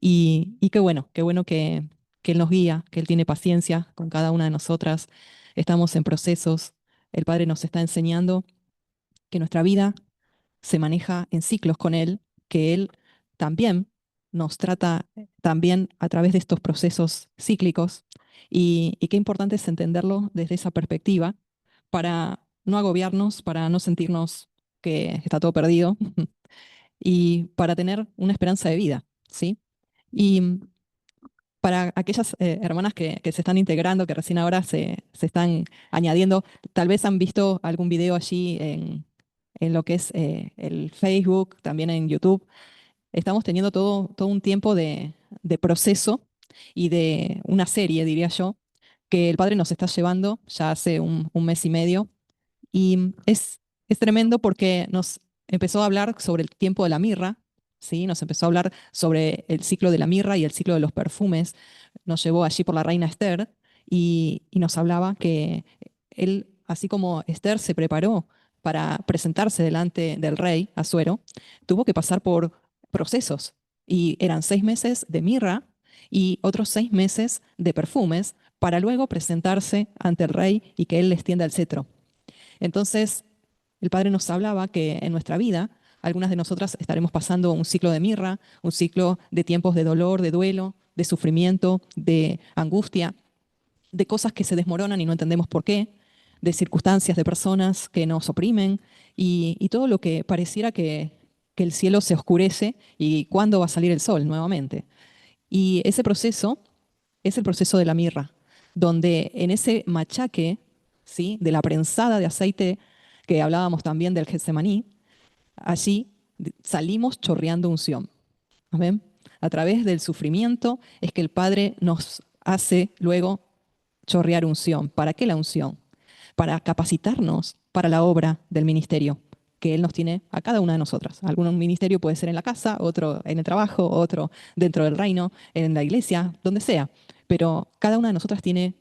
Y qué bueno que Él nos guía, que Él tiene paciencia con cada una de nosotras. Estamos en procesos. El Padre nos está enseñando que nuestra vida se maneja en ciclos con Él, que Él también nos trata también a través de estos procesos cíclicos y qué importante es entenderlo desde esa perspectiva para no agobiarnos, para no sentirnos que está todo perdido y para tener una esperanza de vida, ¿sí? Y para aquellas hermanas que se están integrando, que recién ahora se están añadiendo, tal vez han visto algún video allí en lo que es el Facebook, también en YouTube. Estamos teniendo todo un tiempo de proceso y de una serie, diría yo, que el Padre nos está llevando ya hace un mes y medio y es tremendo porque nos empezó a hablar sobre el tiempo de la mirra, ¿sí? Nos empezó a hablar sobre el ciclo de la mirra y el ciclo de los perfumes. Nos llevó allí por la reina Esther y nos hablaba que él, así como Esther se preparó para presentarse delante del rey Asuero, tuvo que pasar por procesos y eran 6 meses de mirra y otros 6 meses de perfumes para luego presentarse ante el rey y que él le extienda el cetro. Entonces, el Padre nos hablaba que en nuestra vida, algunas de nosotras estaremos pasando un ciclo de mirra, un ciclo de tiempos de dolor, de duelo, de sufrimiento, de angustia, de cosas que se desmoronan y no entendemos por qué, de circunstancias, de personas que nos oprimen y todo lo que pareciera que el cielo se oscurece y cuándo va a salir el sol nuevamente. Y ese proceso es el proceso de la mirra, donde en ese machaque, ¿sí? De la prensada de aceite que hablábamos también del Getsemaní, allí salimos chorreando unción. Amén. A través del sufrimiento es que el Padre nos hace luego chorrear unción. ¿Para qué la unción? Para capacitarnos para la obra del ministerio que Él nos tiene a cada una de nosotras. Algún ministerio puede ser en la casa, otro en el trabajo, otro dentro del reino, en la iglesia, donde sea. Pero cada una de nosotras tiene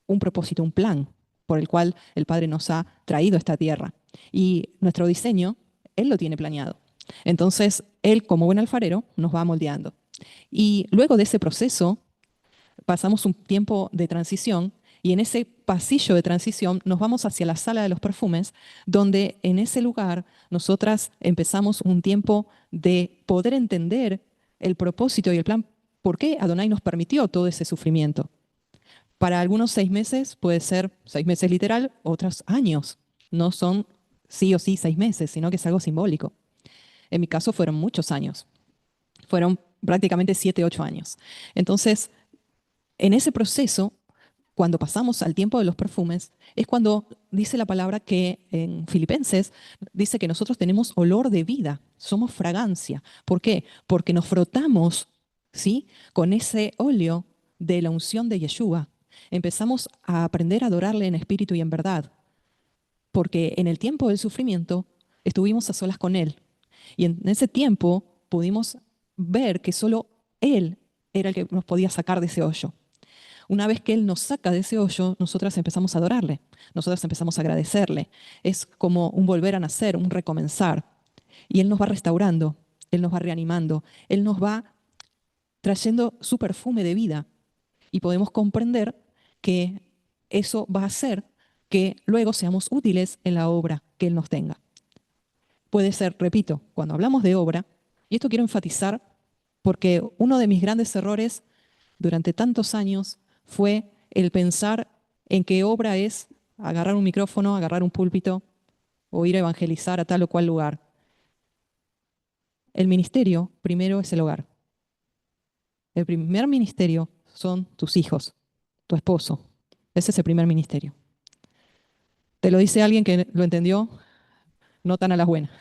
un propósito, un plan por el cual el Padre nos ha traído a esta tierra. Y nuestro diseño, Él lo tiene planeado. Entonces, Él, como buen alfarero, nos va moldeando. Y luego de ese proceso, pasamos un tiempo de transición y en ese pasillo de transición nos vamos hacia la sala de los perfumes, donde en ese lugar nosotras empezamos un tiempo de poder entender el propósito y el plan, por qué Adonai nos permitió todo ese sufrimiento. Para algunos 6 meses puede ser 6 meses literal, otros años. No son sí o sí 6 meses, sino que es algo simbólico. En mi caso fueron muchos años, fueron prácticamente 7, 8 años. Entonces, en ese proceso, cuando pasamos al tiempo de los perfumes, es cuando dice la palabra que en Filipenses dice que nosotros tenemos olor de vida, somos fragancia. ¿Por qué? Porque nos frotamos, ¿sí? Con ese óleo de la unción de Yeshua. Empezamos a aprender a adorarle en espíritu y en verdad, porque en el tiempo del sufrimiento estuvimos a solas con Él. Y en ese tiempo pudimos ver que solo Él era el que nos podía sacar de ese hoyo. Una vez que Él nos saca de ese hoyo, nosotras empezamos a adorarle, nosotras empezamos a agradecerle. Es como un volver a nacer, un recomenzar. Y Él nos va restaurando, Él nos va reanimando, Él nos va trayendo su perfume de vida. Y podemos comprender que eso va a hacer que luego seamos útiles en la obra que Él nos tenga. Puede ser, repito, cuando hablamos de obra, y esto quiero enfatizar porque uno de mis grandes errores durante tantos años fue el pensar en que obra es agarrar un micrófono, agarrar un púlpito o ir a evangelizar a tal o cual lugar. El ministerio primero es el hogar. El primer ministerio son tus hijos, tu esposo. Ese es el primer ministerio. Te lo dice alguien que lo entendió no tan a las buenas.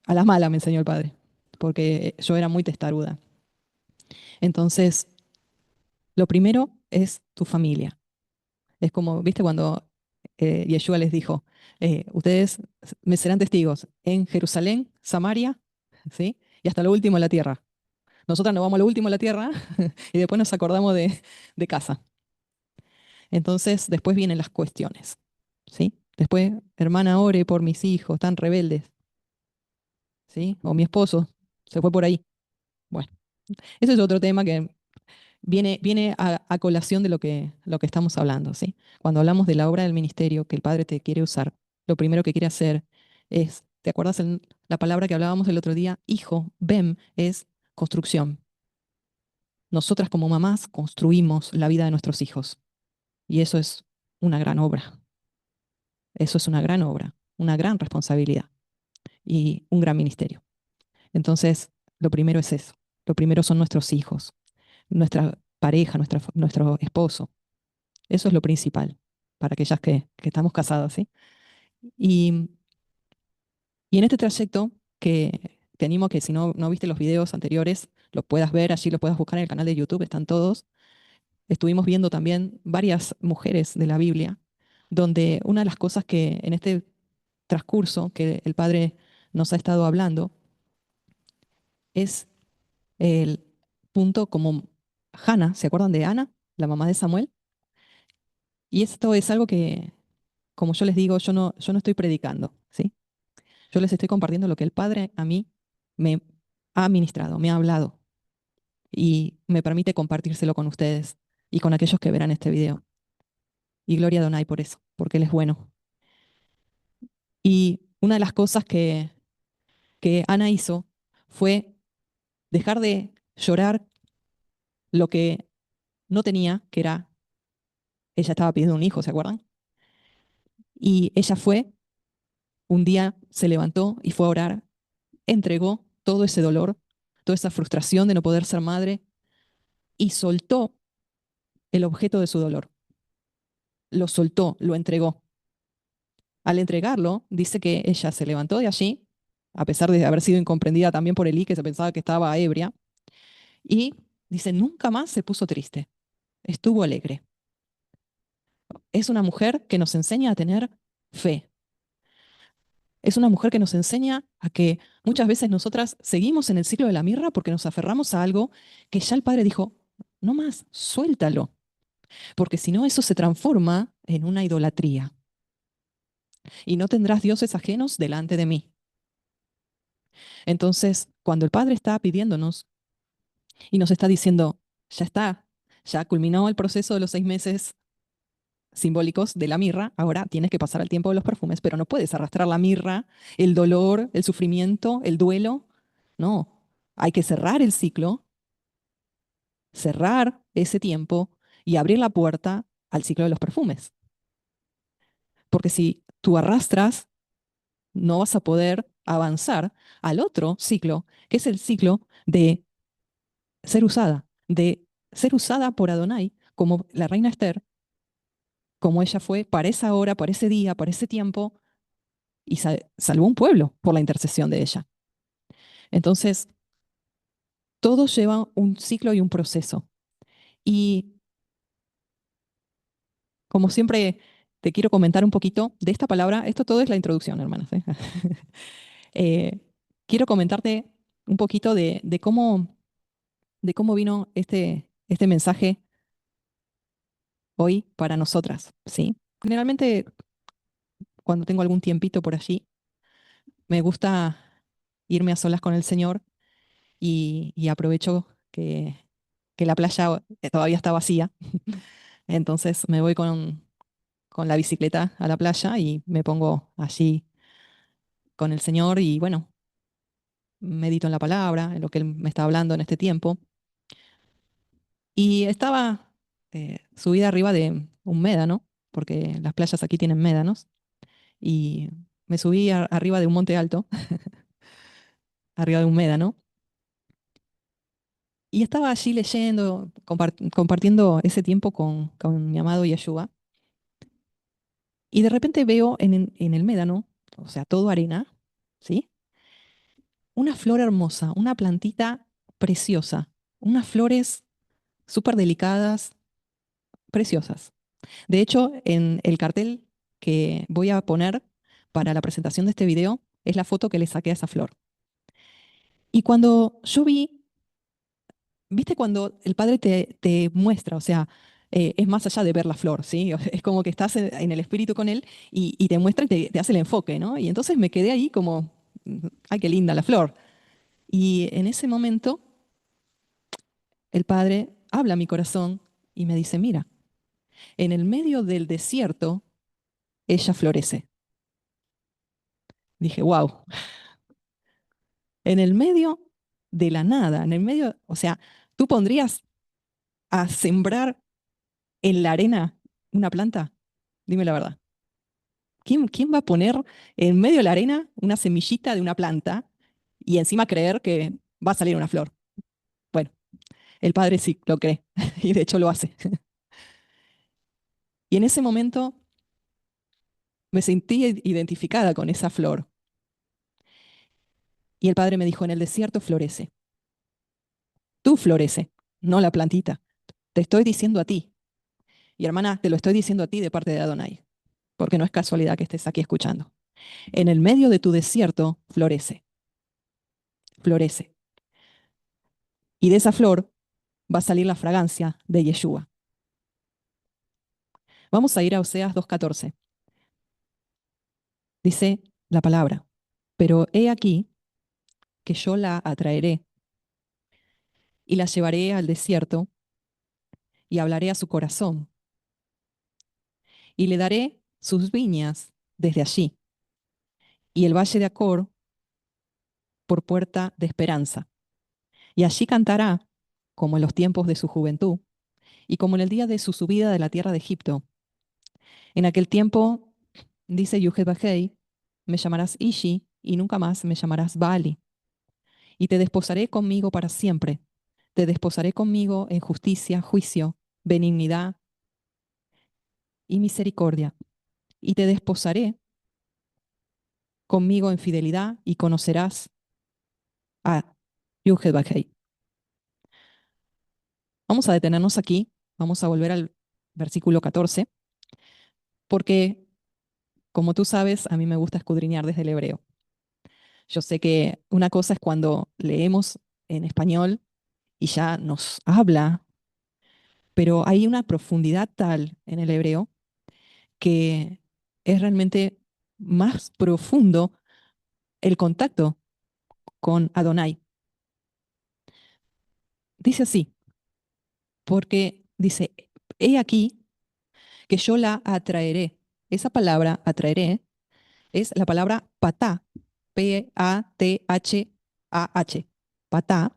A las malas me enseñó el padre, porque yo era muy testaruda. Entonces, lo primero es tu familia. Es como, viste, cuando Yeshua les dijo, ustedes me serán testigos en Jerusalén, Samaria, ¿sí? Y hasta lo último de la tierra. Nosotras nos vamos a lo último de la tierra y después nos acordamos de casa. Entonces, después vienen las cuestiones, ¿sí? Después, hermana, ore por mis hijos, tan rebeldes, ¿sí? O mi esposo se fue por ahí. Bueno. Ese es otro tema que viene a colación de lo que estamos hablando, ¿sí? Cuando hablamos de la obra del ministerio que el Padre te quiere usar, lo primero que quiere hacer es, ¿te acuerdas la palabra que hablábamos el otro día? Hijo, bem, es construcción. Nosotras como mamás construimos la vida de nuestros hijos y eso es una gran obra. Eso es una gran obra, una gran responsabilidad y un gran ministerio. Entonces, lo primero es eso. Lo primero son nuestros hijos, nuestra pareja, nuestro esposo. Eso es lo principal para aquellas que estamos casadas, ¿sí? Y, y en este trayecto que te animo a que si no viste los videos anteriores, los puedas ver, allí los puedas buscar en el canal de YouTube, están todos. Estuvimos viendo también varias mujeres de la Biblia, donde una de las cosas que en este transcurso que el Padre nos ha estado hablando es el punto como Hannah, ¿se acuerdan de Ana, la mamá de Samuel? Y esto es algo que, como yo les digo, yo no estoy predicando, ¿sí? Yo les estoy compartiendo lo que el Padre a mí me ha ministrado, me ha hablado y me permite compartírselo con ustedes y con aquellos que verán este video. Y gloria a Donai por eso, porque Él es bueno. Y una de las cosas que Ana hizo fue dejar de llorar lo que no tenía, que era, ella estaba pidiendo un hijo, ¿se acuerdan? Y ella fue, un día se levantó y fue a orar, entregó todo ese dolor, toda esa frustración de no poder ser madre y soltó el objeto de su dolor. Lo soltó, lo entregó. Al entregarlo, dice que ella se levantó de allí, a pesar de haber sido incomprendida también por Elí, que se pensaba que estaba ebria, y dice, nunca más se puso triste, estuvo alegre. Es una mujer que nos enseña a tener fe. Es una mujer que nos enseña a que muchas veces nosotras seguimos en el ciclo de la mirra porque nos aferramos a algo que ya el Padre dijo, no más, suéltalo, porque si no eso se transforma en una idolatría y no tendrás dioses ajenos delante de mí. Entonces, cuando el Padre está pidiéndonos y nos está diciendo, ya está, ya culminó el proceso de los 6 meses simbólicos de la mirra, ahora tienes que pasar al tiempo de los perfumes, pero no puedes arrastrar la mirra, el dolor, el sufrimiento, el duelo. No, hay que cerrar el ciclo, cerrar ese tiempo y abrir la puerta al ciclo de los perfumes. Porque si tú arrastras, no vas a poder avanzar al otro ciclo, que es el ciclo de ser usada por Adonai, como la reina Esther, como ella fue para esa hora, para ese día, para ese tiempo, y salvó un pueblo por la intercesión de ella. Entonces, todo lleva un ciclo y un proceso. Y como siempre, te quiero comentar un poquito de esta palabra. Esto todo es la introducción, hermanas. ¿Eh? Eh, quiero comentarte un poquito de cómo vino este mensaje hoy para nosotras, ¿sí? Generalmente, cuando tengo algún tiempito por allí, me gusta irme a solas con el Señor y aprovecho que la playa todavía está vacía. Entonces me voy con la bicicleta a la playa y me pongo allí con el Señor y bueno, medito en la palabra, en lo que Él me está hablando en este tiempo. Y estaba subida arriba de un médano, porque las playas aquí tienen médanos, y me subí arriba de un monte alto, arriba de un médano, y estaba allí leyendo, compartiendo ese tiempo con mi amado Yeshua, y de repente veo en el médano, o sea, todo arena, ¿sí? Una flor hermosa, una plantita preciosa, unas flores súper delicadas, preciosas. De hecho, en el cartel que voy a poner para la presentación de este video es la foto que le saqué a esa flor. Y cuando yo vi, viste cuando el padre te muestra, o sea, es más allá de ver la flor, ¿sí? Es como que estás en el espíritu con él y te muestra y te hace el enfoque, ¿no? Y entonces me quedé ahí como, ay, qué linda la flor. Y en ese momento el Padre habla a mi corazón y me dice, mira, en el medio del desierto, ella florece. Dije, wow, en el medio de la nada, en el medio, o sea, tú pondrías a sembrar en la arena una planta. Dime la verdad. ¿Quién va a poner en medio de la arena una semillita de una planta y encima creer que va a salir una flor? Bueno, el Padre sí lo cree y de hecho lo hace. Y en ese momento me sentí identificada con esa flor. Y el Padre me dijo, en el desierto florece. Tú florece, no la plantita. Te estoy diciendo a ti. Y hermana, te lo estoy diciendo a ti de parte de Adonai, porque no es casualidad que estés aquí escuchando. En el medio de tu desierto florece, florece. Y de esa flor va a salir la fragancia de Yeshua. Vamos a ir a Oseas 2:14. Dice la palabra, pero he aquí que yo la atraeré y la llevaré al desierto y hablaré a su corazón y le daré sus viñas desde allí y el valle de Acor por puerta de esperanza. Y allí cantará como en los tiempos de su juventud y como en el día de su subida de la tierra de Egipto. En aquel tiempo, dice Yuhet Bajei, me llamarás Ishi y nunca más me llamarás Baali. Y te desposaré conmigo para siempre. Te desposaré conmigo en justicia, juicio, benignidad y misericordia. Y te desposaré conmigo en fidelidad y conocerás a Yuhet Bajei. Vamos a detenernos aquí. Vamos a volver al versículo 14, porque, como tú sabes, a mí me gusta escudriñar desde el hebreo. Yo sé que una cosa es cuando leemos en español y ya nos habla, pero hay una profundidad tal en el hebreo que es realmente más profundo el contacto con Adonai. Dice así, porque dice, he aquí que yo la atraeré. Esa palabra atraeré es la palabra patá, P-A-T-H-A-H, patá,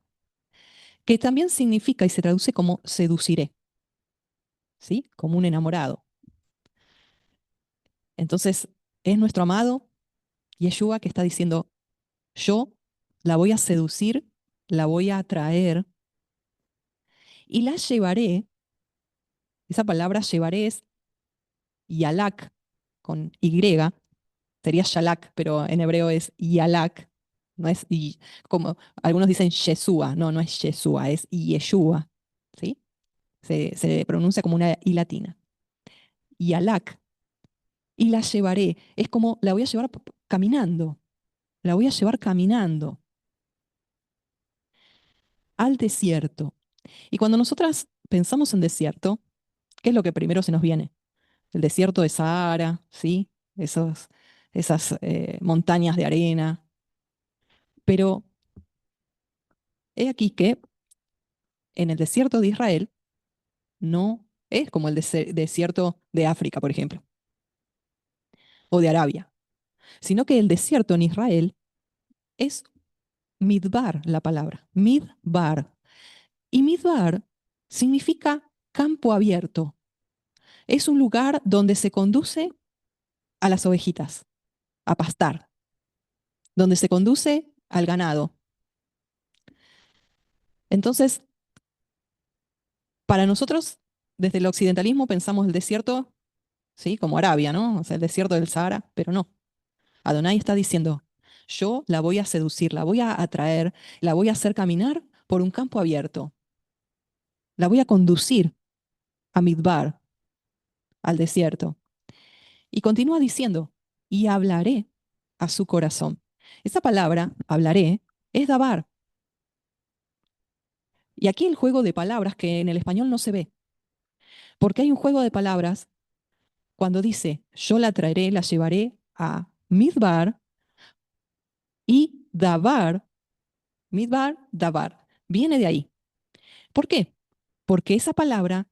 que también significa y se traduce como seduciré, ¿sí? Como un enamorado. Entonces, es nuestro amado Yeshua que está diciendo, yo la voy a seducir, la voy a atraer y la llevaré. Esa palabra llevaré es yalak, con Y, sería shalak, pero en hebreo es yalak, no es como algunos dicen Yeshua, no, no es Yeshua, es Yeshua, ¿sí? Se pronuncia como una I latina. Yalak, y la llevaré, es como la voy a llevar caminando, la voy a llevar caminando al desierto. Y cuando nosotras pensamos en desierto, ¿qué es lo que primero se nos viene? El desierto de Sahara, ¿sí? Esas montañas de arena. Pero he aquí que en el desierto de Israel no es como el desierto de África, por ejemplo, o de Arabia, sino que el desierto en Israel es midbar, la palabra, midbar. Y midbar significa campo abierto. Es un lugar donde se conduce a las ovejitas, a pastar, donde se conduce al ganado. Entonces, para nosotros, desde el occidentalismo pensamos el desierto, ¿sí? Como Arabia, ¿no? O sea, el desierto del Sahara, pero no. Adonai está diciendo, yo la voy a seducir, la voy a atraer, la voy a hacer caminar por un campo abierto, la voy a conducir a Midbar, al desierto. Y continúa diciendo, y hablaré a su corazón. Esa palabra, hablaré, es dabar. Y aquí el juego de palabras que en el español no se ve, porque hay un juego de palabras cuando dice, yo la traeré, la llevaré a Midbar y Dabar, Midbar, Dabar, viene de ahí. ¿Por qué? Porque esa palabra,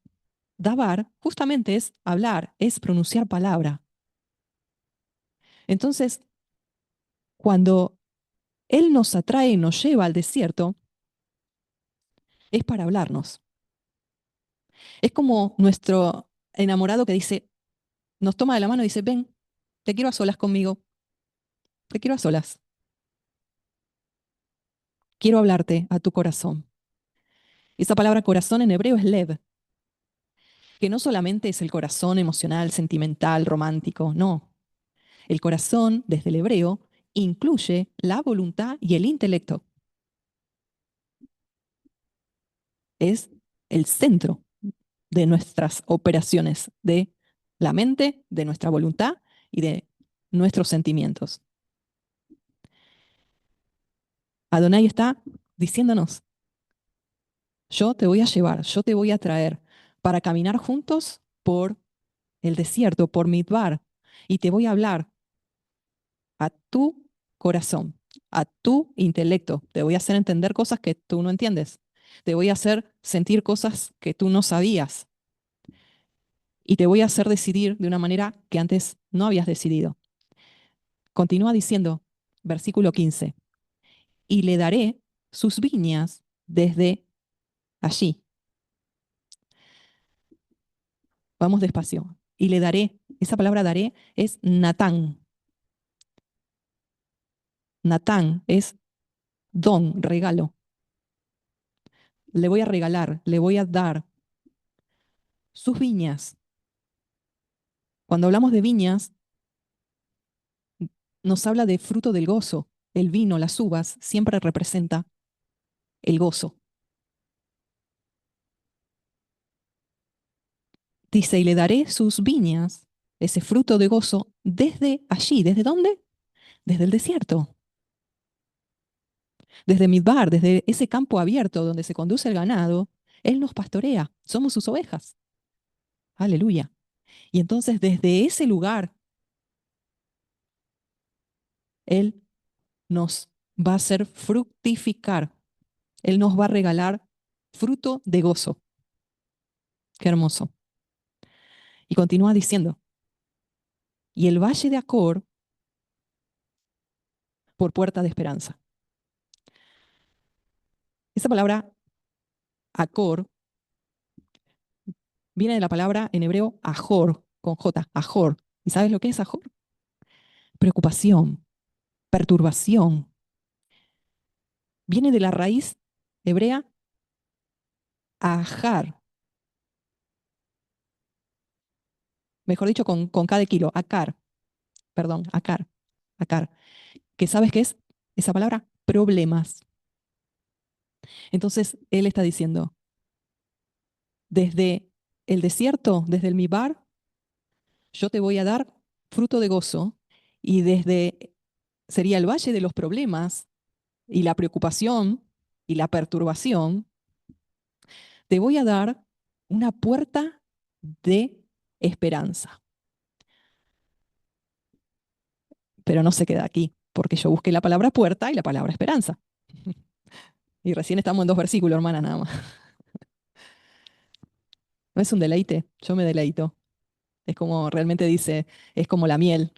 dabar, justamente es hablar, es pronunciar palabra. Entonces, cuando Él nos atrae y nos lleva al desierto, es para hablarnos. Es como nuestro enamorado que dice, nos toma de la mano y dice, ven, te quiero a solas conmigo, te quiero a solas, quiero hablarte a tu corazón. Esa palabra corazón en hebreo es lev, que no solamente es el corazón emocional, sentimental, romántico, no. El corazón, desde el hebreo, incluye la voluntad y el intelecto. Es el centro de nuestras operaciones, de la mente, de nuestra voluntad y de nuestros sentimientos. Adonai está diciéndonos, yo te voy a llevar, yo te voy a traer para caminar juntos por el desierto, por Midbar, y te voy a hablar a tu corazón, a tu intelecto. Te voy a hacer entender cosas que tú no entiendes. Te voy a hacer sentir cosas que tú no sabías. Y te voy a hacer decidir de una manera que antes no habías decidido. Continúa diciendo, versículo 15, y le daré sus viñas desde allí. Vamos despacio. Y le daré, esa palabra daré es Natán. Natán es don, regalo. Le voy a regalar, le voy a dar sus viñas. Cuando hablamos de viñas, nos habla de fruto del gozo. El vino, las uvas, siempre representa el gozo. Dice, y le daré sus viñas, ese fruto de gozo, desde allí. ¿Desde dónde? Desde el desierto. Desde Midbar, desde ese campo abierto donde se conduce el ganado. Él nos pastorea. Somos sus ovejas. Aleluya. Y entonces desde ese lugar, Él nos va a hacer fructificar. Él nos va a regalar fruto de gozo. Qué hermoso. Y continúa diciendo, y el valle de Acor por puerta de esperanza. Esa palabra Acor viene de la palabra en hebreo Ajor, con J, Ajor. ¿Y sabes lo que es Ajor? Preocupación, perturbación. Viene de la raíz hebrea Ajar, mejor dicho, con K de kilo, Acar, perdón, Acar, Acar. ¿Que sabes qué es esa palabra? Problemas. Entonces, él está diciendo, desde el desierto, desde el Mibar, yo te voy a dar fruto de gozo, y desde, sería el valle de los problemas y la preocupación y la perturbación, te voy a dar una puerta de esperanza. Pero no se queda aquí, porque yo busqué la palabra puerta y la palabra esperanza. Y recién estamos en 2 versículos, hermana, nada más. No es un deleite, yo me deleito. Es como realmente dice, es como la miel.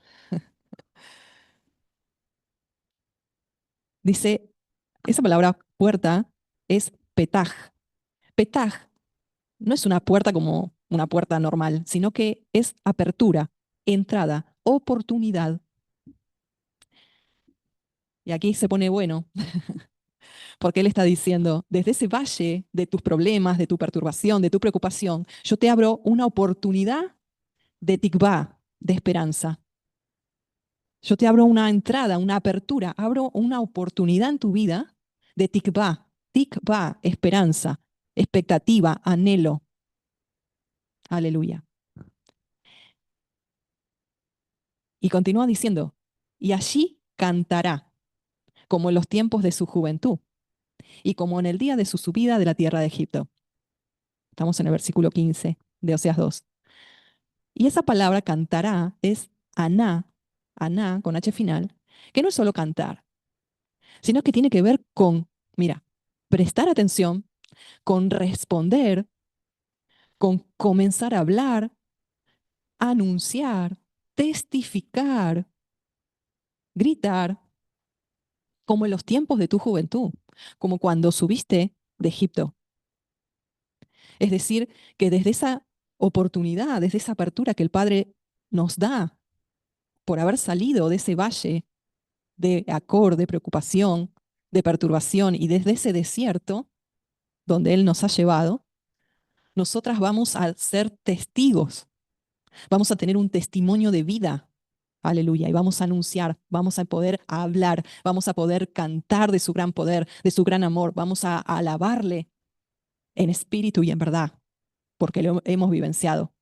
Dice, esa palabra puerta es petaj. Petaj no es una puerta como una puerta normal, sino que es apertura, entrada, oportunidad. Y aquí se pone bueno, porque él está diciendo, desde ese valle de tus problemas, de tu perturbación, de tu preocupación, yo te abro una oportunidad de tikvá, de esperanza. Yo te abro una entrada, una apertura, abro una oportunidad en tu vida de tikvá, esperanza, expectativa, anhelo. Aleluya. Y continúa diciendo, y allí cantará, como en los tiempos de su juventud, y como en el día de su subida de la tierra de Egipto. Estamos en el versículo 15 de Oseas 2. Y esa palabra cantará es aná con H final, que no es solo cantar, sino que tiene que ver con, mira, prestar atención, con responder, con comenzar a hablar, anunciar, testificar, gritar, como en los tiempos de tu juventud, como cuando subiste de Egipto. Es decir, que desde esa oportunidad, desde esa apertura que el Padre nos da por haber salido de ese valle de acor, de preocupación, de perturbación y desde ese desierto donde Él nos ha llevado, nosotras vamos a ser testigos, vamos a tener un testimonio de vida. Aleluya. Y vamos a anunciar, vamos a poder hablar, vamos a poder cantar de su gran poder, de su gran amor, vamos a alabarle en espíritu y en verdad, porque lo hemos vivenciado.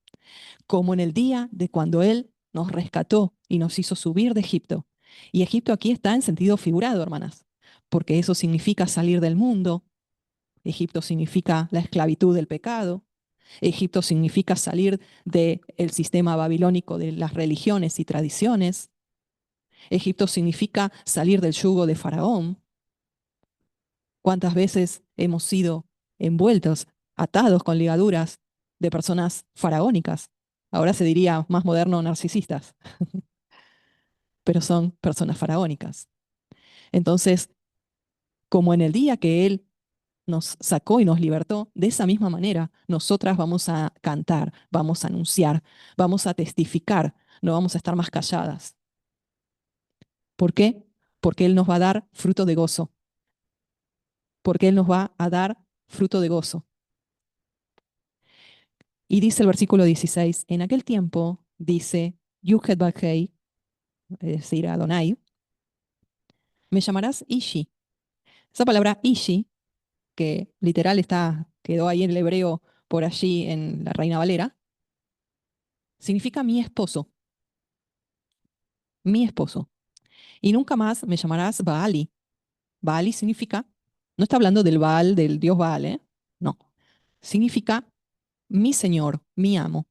Como en el día de cuando Él nos rescató y nos hizo subir de Egipto. Y Egipto aquí está en sentido figurado, hermanas, porque eso significa salir del mundo. Egipto significa la esclavitud del pecado. Egipto significa salir del sistema babilónico de las religiones y tradiciones. Egipto significa salir del yugo de Faraón. ¿Cuántas veces hemos sido envueltos, atados con ligaduras de personas faraónicas? Ahora se diría más moderno, narcisistas, pero son personas faraónicas. Entonces, como en el día que Él nos sacó y nos libertó, de esa misma manera, nosotras vamos a cantar, vamos a anunciar, vamos a testificar, no vamos a estar más calladas. ¿Por qué? Porque Él nos va a dar fruto de gozo, porque Él nos va a dar fruto de gozo. Y dice el versículo 16, en aquel tiempo, dice, Yuhet-Bajei, es decir, Adonai, me llamarás Ishi. Esa palabra Ishi, que literal quedó ahí en el hebreo por allí en la Reina Valera, significa mi esposo, mi esposo. Y nunca más me llamarás Baali. Baali significa, no está hablando del Baal, del dios Baal, ¿eh? No. Significa mi señor, mi amo.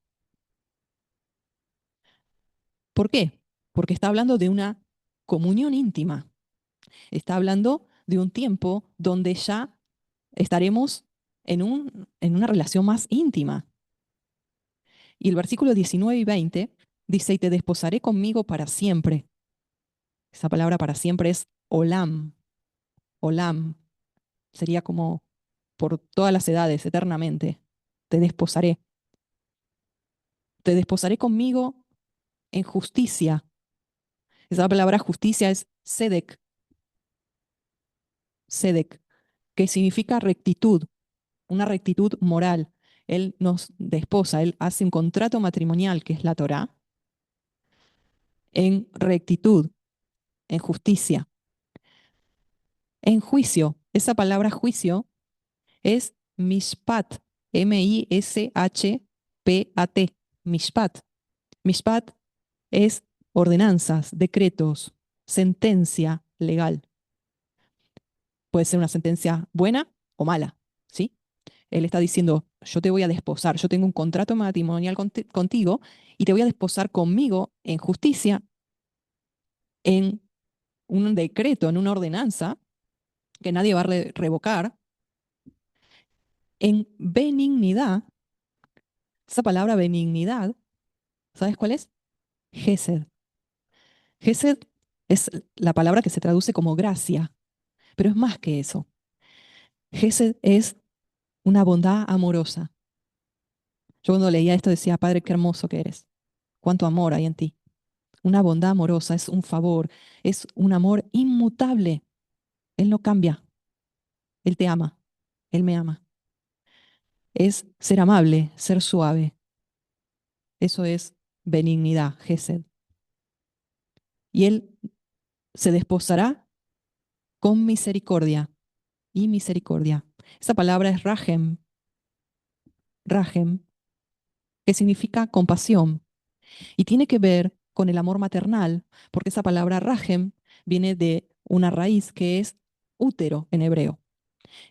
¿Por qué? Porque está hablando de una comunión íntima. Está hablando de un tiempo donde ya estaremos en una relación más íntima. Y el versículo 19 y 20 dice, y te desposaré conmigo para siempre. Esa palabra para siempre es olam. Olam sería como por todas las edades, eternamente. Te desposaré. Te desposaré conmigo en justicia. Esa palabra justicia es sedek, sedek, que significa rectitud, una rectitud moral. Él nos desposa, él hace un contrato matrimonial, que es la Torá, en rectitud, en justicia, en juicio. Esa palabra juicio es mishpat, M-I-S-H-P-A-T, mishpat. Mishpat es ordenanzas, decretos, sentencia legal. Puede ser una sentencia buena o mala, ¿sí? Él está diciendo, yo te voy a desposar, yo tengo un contrato matrimonial contigo y te voy a desposar conmigo en justicia, en un decreto, en una ordenanza que nadie va a revocar, en benignidad. Esa palabra benignidad, ¿sabes cuál es? Gesed. Gesed es la palabra que se traduce como gracia, pero es más que eso. Gesed es una bondad amorosa. Yo cuando leía esto decía, Padre, qué hermoso que eres. Cuánto amor hay en ti. Una bondad amorosa es un favor, es un amor inmutable. Él no cambia. Él te ama. Él me ama. Es ser amable, ser suave. Eso es benignidad, Gesed. Y Él se desposará con misericordia y misericordia. Esa palabra es rahem, rahem, que significa compasión y tiene que ver con el amor maternal, porque esa palabra rahem viene de una raíz que es útero en hebreo.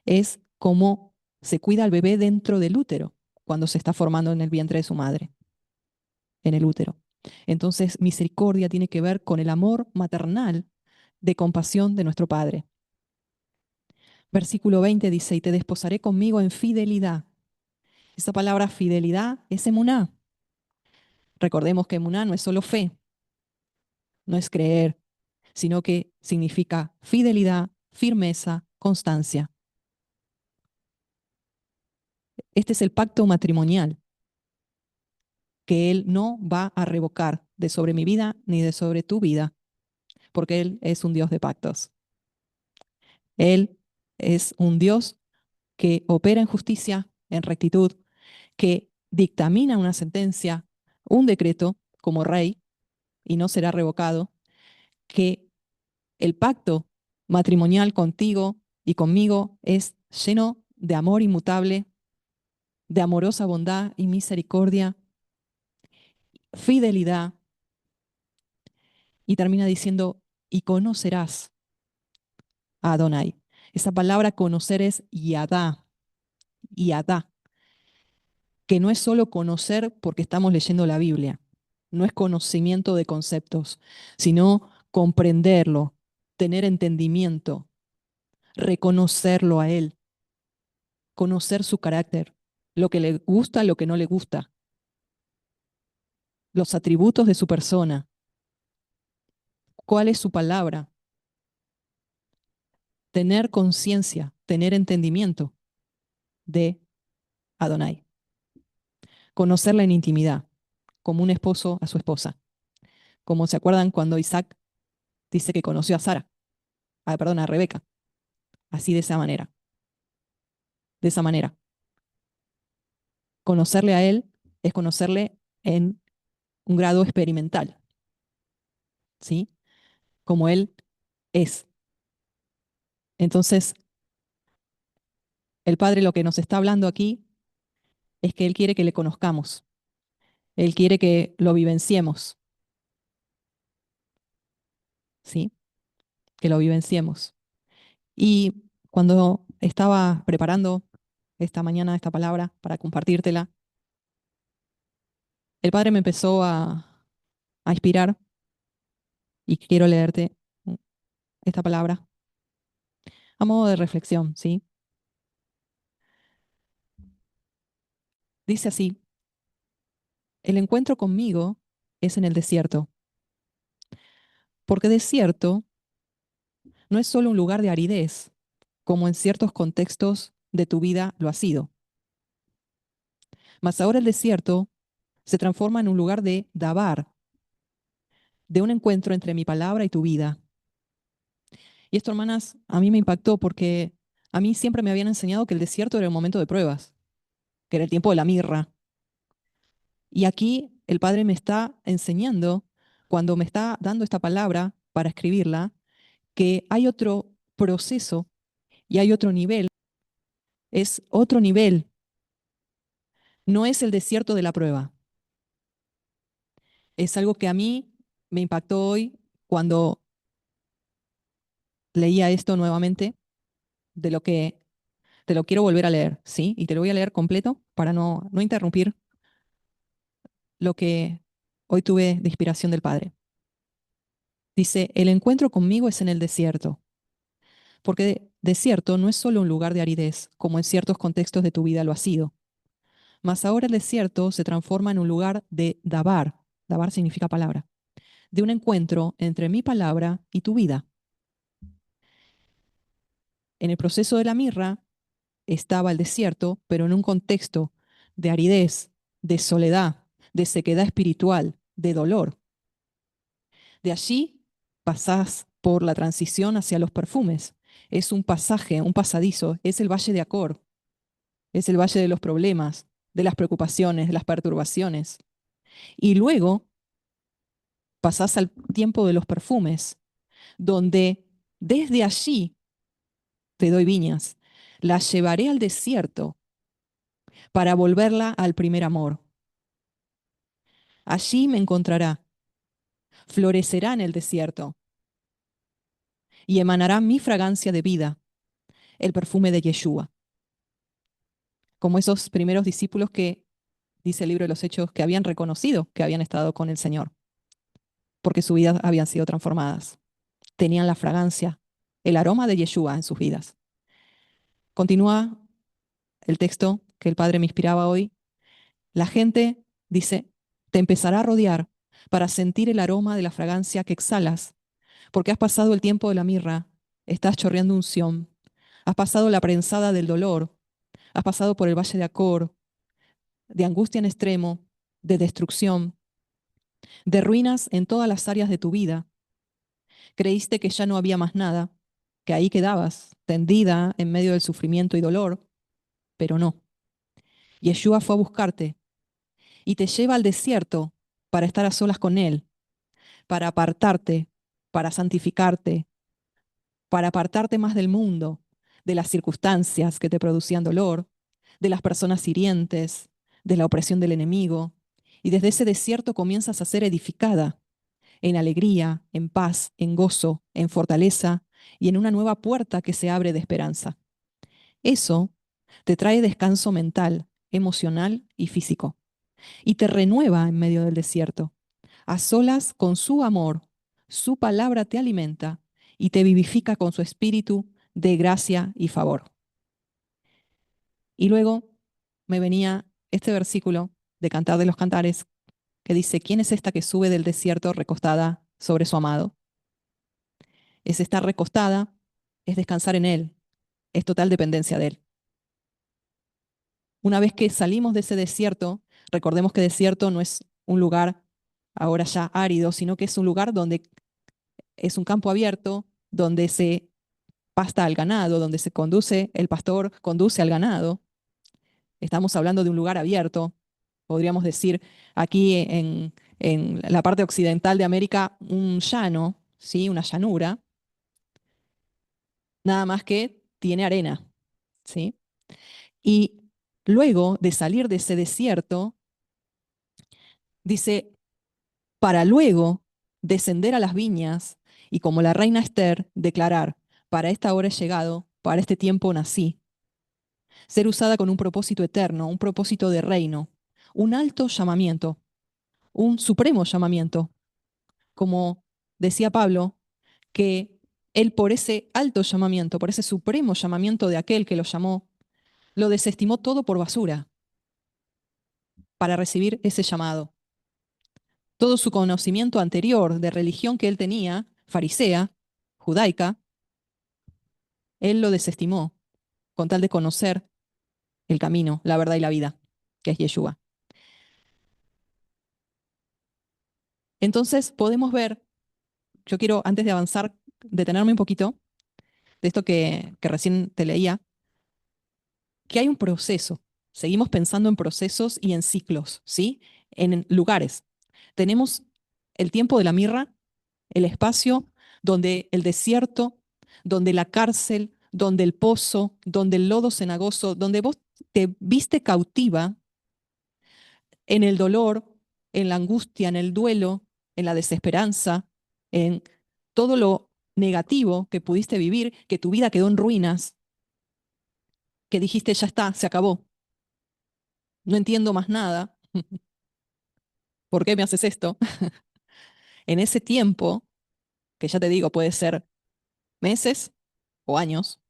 Es como se cuida al bebé dentro del útero cuando se está formando en el vientre de su madre, en el útero. Entonces, misericordia tiene que ver con el amor maternal de compasión de nuestro Padre. Versículo 20 dice, y te desposaré conmigo en fidelidad. Esa palabra fidelidad es emuná. Recordemos que emuná no es solo fe, no es creer, sino que significa fidelidad, firmeza, constancia. Este es el pacto matrimonial que Él no va a revocar de sobre mi vida ni de sobre tu vida, porque Él es un Dios de pactos. Él es un Dios que opera en justicia, en rectitud, que dictamina una sentencia, un decreto como rey, y no será revocado, que el pacto matrimonial contigo y conmigo es lleno de amor inmutable, de amorosa bondad y misericordia, fidelidad, y termina diciendo, y conocerás a Adonai. Esa palabra conocer es yadá, yadá, que no es solo conocer porque estamos leyendo la Biblia, no es conocimiento de conceptos, sino comprenderlo, tener entendimiento, reconocerlo a Él, conocer su carácter, lo que le gusta, lo que no le gusta, los atributos de su persona, cuál es su palabra, tener conciencia, tener entendimiento de Adonai, conocerla en intimidad, como un esposo a su esposa. Como se acuerdan cuando Isaac dice que conoció a Sara, perdón, a Rebeca, así de esa manera, de esa manera. Conocerle a él es conocerle en un grado experimental, ¿sí? Como él es. Entonces, el Padre lo que nos está hablando aquí es que Él quiere que le conozcamos, Él quiere que lo vivenciemos, ¿sí? Que lo vivenciemos. Y cuando estaba preparando esta mañana esta palabra para compartírtela, el Padre me empezó a inspirar y quiero leerte esta palabra a modo de reflexión, ¿sí? Dice así, el encuentro conmigo es en el desierto, porque desierto no es solo un lugar de aridez, como en ciertos contextos de tu vida lo ha sido. Mas ahora el desierto se transforma en un lugar de dabar, de un encuentro entre mi palabra y tu vida. Y esto, hermanas, a mí me impactó porque a mí siempre me habían enseñado que el desierto era un momento de pruebas, que era el tiempo de la mirra. Y aquí el Padre me está enseñando, cuando me está dando esta palabra para escribirla, que hay otro proceso y hay otro nivel, es otro nivel, no es el desierto de la prueba. Es algo que a mí me impactó hoy cuando leía esto nuevamente, de lo que te lo quiero volver a leer, ¿sí? Y te lo voy a leer completo para no interrumpir lo que hoy tuve de inspiración del Padre. Dice, el encuentro conmigo es en el desierto, porque desierto no es solo un lugar de aridez, como en ciertos contextos de tu vida lo ha sido, mas ahora el desierto se transforma en un lugar de dabar, dabar significa palabra, de un encuentro entre mi palabra y tu vida. En el proceso de la mirra estaba el desierto, pero en un contexto de aridez, de soledad, de sequedad espiritual, de dolor. De allí pasás por la transición hacia los perfumes. Es un pasaje, un pasadizo, es el valle de Acor, es el valle de los problemas, de las preocupaciones, de las perturbaciones. Y luego pasás al tiempo de los perfumes, donde desde allí te doy viñas. La llevaré al desierto para volverla al primer amor. Allí me encontrará, florecerá en el desierto y emanará mi fragancia de vida, el perfume de Yeshua. Como esos primeros discípulos que, dice el libro de los Hechos, que habían reconocido que habían estado con el Señor, porque sus vidas habían sido transformadas. Tenían la fragancia, el aroma de Yeshua en sus vidas. Continúa el texto que el Padre me inspiraba hoy. La gente, dice, te empezará a rodear para sentir el aroma de la fragancia que exhalas, porque has pasado el tiempo de la mirra, estás chorreando unción, has pasado la prensada del dolor, has pasado por el valle de Acor, de angustia en extremo, de destrucción, de ruinas en todas las áreas de tu vida. Creíste que ya no había más nada, que ahí quedabas, tendida en medio del sufrimiento y dolor, pero no. Yeshua fue a buscarte y te lleva al desierto para estar a solas con Él, para apartarte, para santificarte, para apartarte más del mundo, de las circunstancias que te producían dolor, de las personas hirientes, de la opresión del enemigo. Y desde ese desierto comienzas a ser edificada en alegría, en paz, en gozo, en fortaleza y en una nueva puerta que se abre de esperanza. Eso te trae descanso mental, emocional y físico, y te renueva en medio del desierto. A solas con su amor, su palabra te alimenta y te vivifica con su espíritu de gracia y favor. Y luego me venía este versículo de Cantar de los Cantares que dice, ¿quién es esta que sube del desierto recostada sobre su amado? Es estar recostada, es descansar en Él, es total dependencia de Él. Una vez que salimos de ese desierto, recordemos que desierto no es un lugar ahora ya árido, sino que es un lugar donde es un campo abierto, donde se pasta al ganado, donde se conduce, el pastor conduce al ganado. Estamos hablando de un lugar abierto, podríamos decir aquí en la parte occidental de América, un llano, ¿sí? Una llanura, nada más que tiene arena, ¿sí? Y luego de salir de ese desierto, dice, para luego descender a las viñas y como la reina Esther declarar, para esta hora he llegado, para este tiempo nací, ser usada con un propósito eterno, un propósito de reino, un alto llamamiento, un supremo llamamiento, como decía Pablo, que él por ese alto llamamiento, por ese supremo llamamiento de aquel que lo llamó, lo desestimó todo por basura para recibir ese llamado. Todo su conocimiento anterior de religión que él tenía, farisea, judaica, él lo desestimó con tal de conocer el camino, la verdad y la vida, que es Yeshua. Entonces podemos ver, yo quiero antes de avanzar, detenerme un poquito de esto que recién te leía, que hay un proceso. Seguimos pensando en procesos y en ciclos, ¿sí? En lugares. Tenemos el tiempo de la mirra, el espacio donde el desierto, donde la cárcel, donde el pozo, donde el lodo cenagoso, donde vos te viste cautiva en el dolor, en la angustia, en el duelo, en la desesperanza, en todo lo negativo que pudiste vivir, que tu vida quedó en ruinas, que dijiste, ya está, se acabó, no entiendo más nada, ¿por qué me haces esto? En ese tiempo, que ya te digo, puede ser meses o años,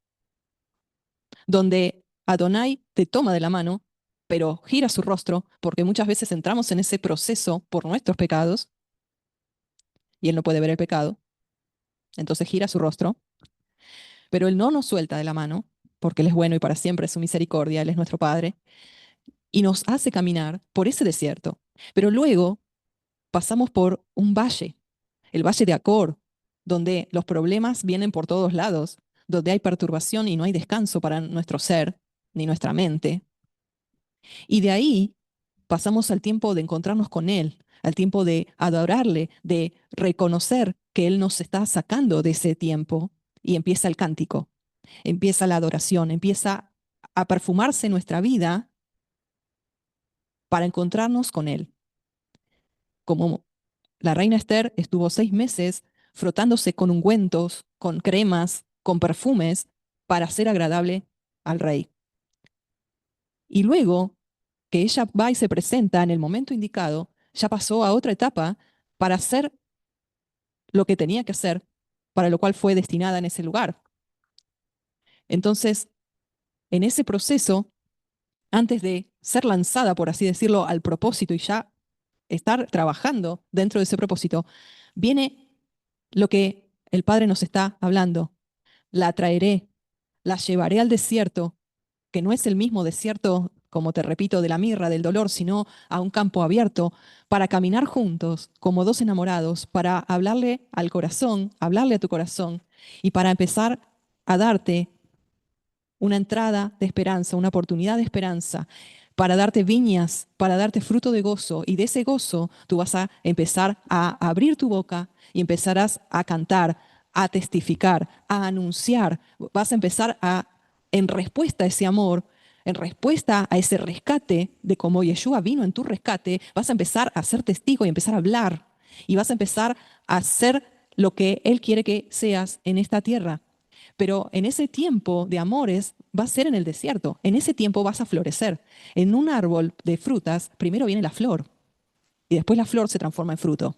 donde Adonai te toma de la mano, pero gira su rostro, porque muchas veces entramos en ese proceso por nuestros pecados, y Él no puede ver el pecado, entonces gira su rostro, pero Él no nos suelta de la mano, porque Él es bueno y para siempre es su misericordia, Él es nuestro Padre, y nos hace caminar por ese desierto. Pero luego pasamos por un valle, el valle de Acor, donde los problemas vienen por todos lados, donde hay perturbación y no hay descanso para nuestro ser ni nuestra mente. Y de ahí pasamos al tiempo de encontrarnos con Él, al tiempo de adorarle, de reconocer que Él nos está sacando de ese tiempo y empieza el cántico, empieza la adoración, empieza a perfumarse nuestra vida para encontrarnos con Él. Como la reina Esther estuvo 6 meses frotándose con ungüentos, con cremas, con perfumes, para ser agradable al rey. Y luego que ella va y se presenta en el momento indicado, ya pasó a otra etapa para hacer lo que tenía que hacer, para lo cual fue destinada en ese lugar. Entonces, en ese proceso, antes de ser lanzada, por así decirlo, al propósito y ya estar trabajando dentro de ese propósito, viene lo que el Padre nos está hablando. La traeré, la llevaré al desierto, que no es el mismo desierto, como te repito, de la mirra, del dolor, sino a un campo abierto, para caminar juntos como dos enamorados, para hablarle al corazón, hablarle a tu corazón, y para empezar a darte una entrada de esperanza, una oportunidad de esperanza, para darte viñas, para darte fruto de gozo. Y de ese gozo tú vas a empezar a abrir tu boca y empezarás a cantar, a testificar, a anunciar. Vas a empezar a, en respuesta a ese amor, en respuesta a ese rescate de cómo Yeshua vino en tu rescate, vas a empezar a ser testigo y empezar a hablar. Y vas a empezar a hacer lo que Él quiere que seas en esta tierra. Pero en ese tiempo de amores va a ser en el desierto. En ese tiempo vas a florecer. En un árbol de frutas, primero viene la flor y después la flor se transforma en fruto.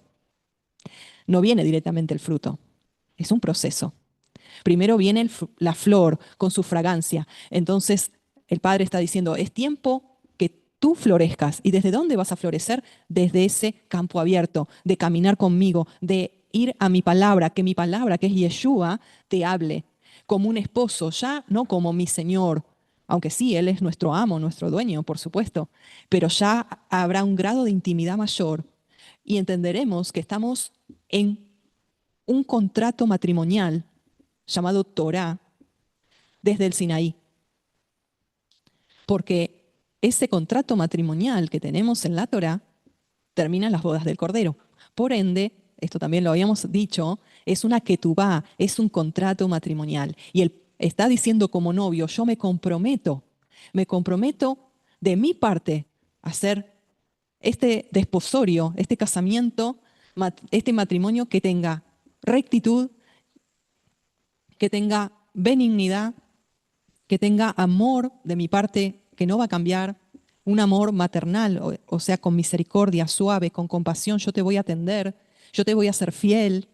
No viene directamente el fruto. Es un proceso. Primero viene la flor con su fragancia. Entonces el Padre está diciendo, es tiempo que tú florezcas. ¿Y desde dónde vas a florecer? Desde ese campo abierto, de caminar conmigo, de ir a mi palabra, que mi palabra, que es Yeshua, te hable como un esposo, ya no como mi Señor, aunque sí, Él es nuestro amo, nuestro dueño, por supuesto, pero ya habrá un grado de intimidad mayor y entenderemos que estamos en un contrato matrimonial llamado Torah desde el Sinaí, porque ese contrato matrimonial que tenemos en la Torah termina en las bodas del Cordero. Por ende, esto también lo habíamos dicho, es una ketubá, es un contrato matrimonial. Y él está diciendo como novio, yo me comprometo de mi parte a hacer este desposorio, este casamiento, este matrimonio que tenga rectitud, que tenga benignidad, que tenga amor de mi parte que no va a cambiar, un amor maternal, o sea, con misericordia, suave, con compasión, yo te voy a atender, yo te voy a ser fiel